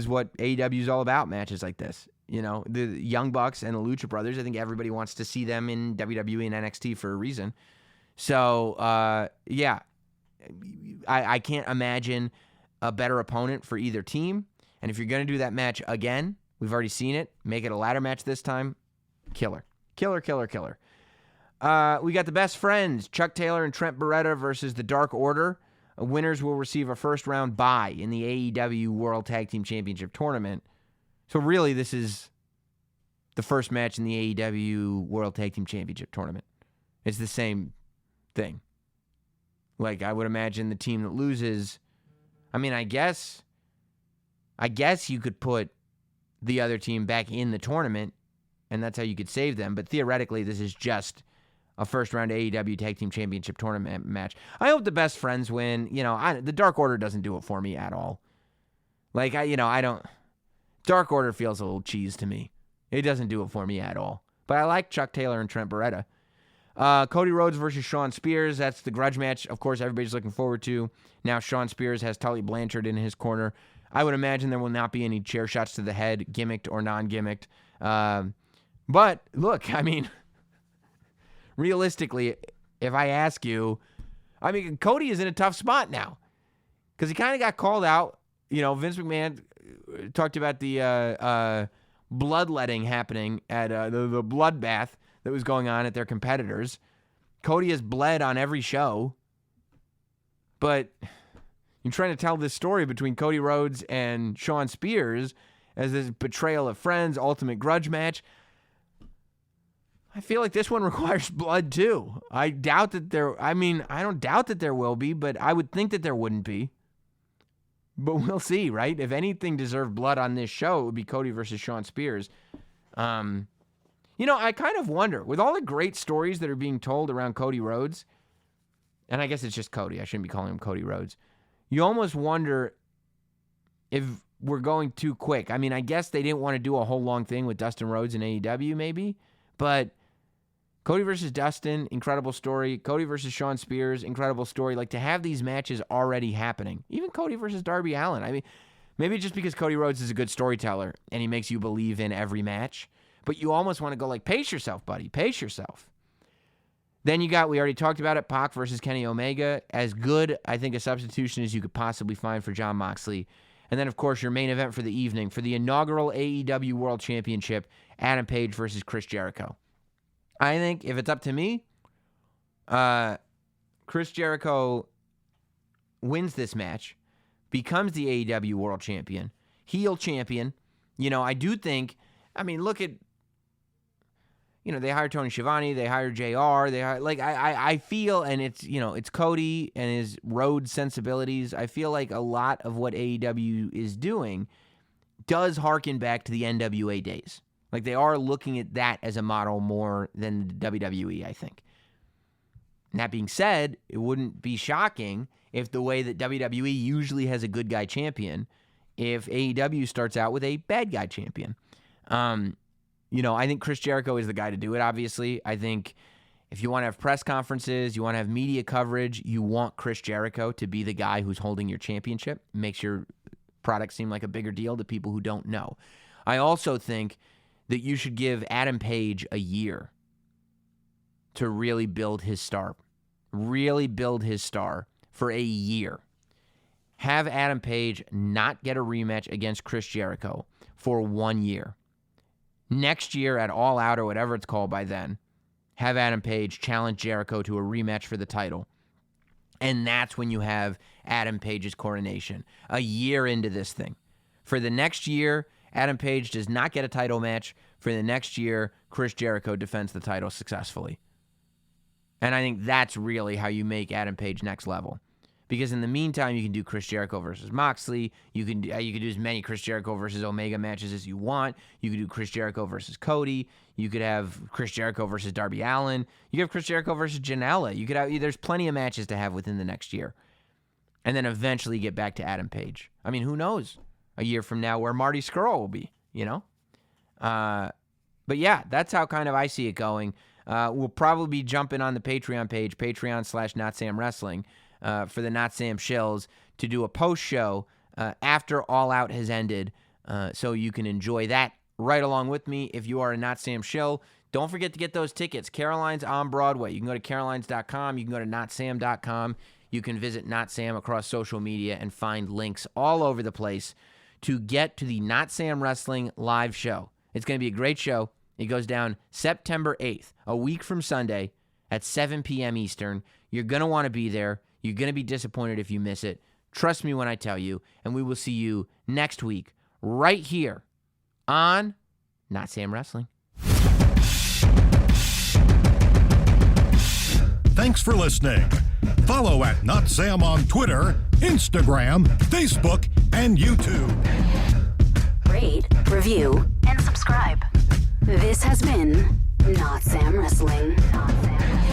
what AEW is all about, matches like this. The Young Bucks and the Lucha Brothers, I think everybody wants to see them in WWE and NXT for a reason. So, I can't imagine a better opponent for either team. And if you're going to do that match again, we've already seen it, make it a ladder match this time, killer. Killer, killer, killer. We got the best friends, Chuck Taylor and Trent Beretta versus the Dark Order. Winners will receive a first-round bye in the AEW World Tag Team Championship Tournament. So really, this is the first match in the AEW World Tag Team Championship Tournament. It's the same thing. Like, I would imagine the team that loses, I mean, I guess you could put the other team back in the tournament, and that's how you could save them. But theoretically, this is just a first-round AEW Tag Team Championship Tournament match. I hope the best friends win. The Dark Order doesn't do it for me at all. Like, I don't... Dark Order feels a little cheese to me. It doesn't do it for me at all. But I like Chuck Taylor and Trent Beretta. Cody Rhodes versus Shawn Spears. That's the grudge match, of course, everybody's looking forward to. Now Shawn Spears has Tully Blanchard in his corner. I would imagine there will not be any chair shots to the head, gimmicked or non-gimmicked. But, look, I mean... Realistically, if I ask you, I mean, Cody is in a tough spot now because he kind of got called out. Vince McMahon talked about the bloodletting happening at the bloodbath that was going on at their competitors. Cody has bled on every show, but you're trying to tell this story between Cody Rhodes and Shawn Spears as this betrayal of friends, ultimate grudge match. I feel like this one requires blood too. I don't doubt that there will be, but I would think that there wouldn't be. But we'll see, right? If anything deserved blood on this show, it would be Cody versus Shawn Spears. I kind of wonder, with all the great stories that are being told around Cody Rhodes, and I guess it's just Cody, I shouldn't be calling him Cody Rhodes, you almost wonder if we're going too quick. I mean, I guess they didn't want to do a whole long thing with Dustin Rhodes and AEW maybe, but Cody versus Dustin, incredible story. Cody versus Shawn Spears, incredible story. Like, to have these matches already happening. Even Cody versus Darby Allin. I mean, maybe just because Cody Rhodes is a good storyteller and he makes you believe in every match. But you almost want to go like, pace yourself, buddy. Pace yourself. Then we already talked about it, Pac versus Kenny Omega. As good, I think, a substitution as you could possibly find for Jon Moxley. And then, of course, your main event for the evening, for the inaugural AEW World Championship, Adam Page versus Chris Jericho. I think if it's up to me, Chris Jericho wins this match, becomes the AEW World Champion, heel champion. I do think, look at, they hired Tony Schiavone, they hired JR, I feel, and it's Cody and his Rhodes sensibilities. I feel like a lot of what AEW is doing does harken back to the NWA days. Like, they are looking at that as a model more than the WWE, I think. And that being said, it wouldn't be shocking if the way that WWE usually has a good guy champion, if AEW starts out with a bad guy champion. I think Chris Jericho is the guy to do it, obviously. I think if you want to have press conferences, you want to have media coverage, you want Chris Jericho to be the guy who's holding your championship. It makes your product seem like a bigger deal to people who don't know. I also think that you should give Adam Page a year to really build his star. Really build his star for a year. Have Adam Page not get a rematch against Chris Jericho for 1 year. Next year at All Out or whatever it's called by then, have Adam Page challenge Jericho to a rematch for the title. And that's when you have Adam Page's coronation. A year into this thing. For the next year, Adam Page does not get a title match. For the next year, Chris Jericho defends the title successfully. And I think that's really how you make Adam Page next level. Because in the meantime, you can do Chris Jericho versus Moxley. You can do as many Chris Jericho versus Omega matches as you want. You can do Chris Jericho versus Cody. You could have Chris Jericho versus Darby Allin. You could have Chris Jericho versus Janela. You could have. There's plenty of matches to have within the next year. And then eventually get back to Adam Page. I mean, who knows? A year from now where Marty Scurll will be, But yeah, that's how kind of I see it going. We'll probably be jumping on the Patreon page, Patreon/Notsam Wrestling, for the Notsam Shills to do a post show after All Out has ended, so you can enjoy that right along with me. If you are a Notsam Shill, don't forget to get those tickets. Caroline's on Broadway. You can go to carolines.com. You can go to notsam.com. You can visit Notsam across social media and find links all over the place to get to the Notsam Wrestling live show. It's going to be a great show. It goes down September 8th, a week from Sunday. at 7 p.m. Eastern. You're going to want to be there. You're going to be disappointed if you miss it. Trust me when I tell you. And we will see you next week right here on Not Sam Wrestling. Thanks for listening. Follow at Not Sam on Twitter, Instagram, Facebook, and YouTube. Rate, review, and subscribe. This has been Not Sam Wrestling. Not Sam Wrestling.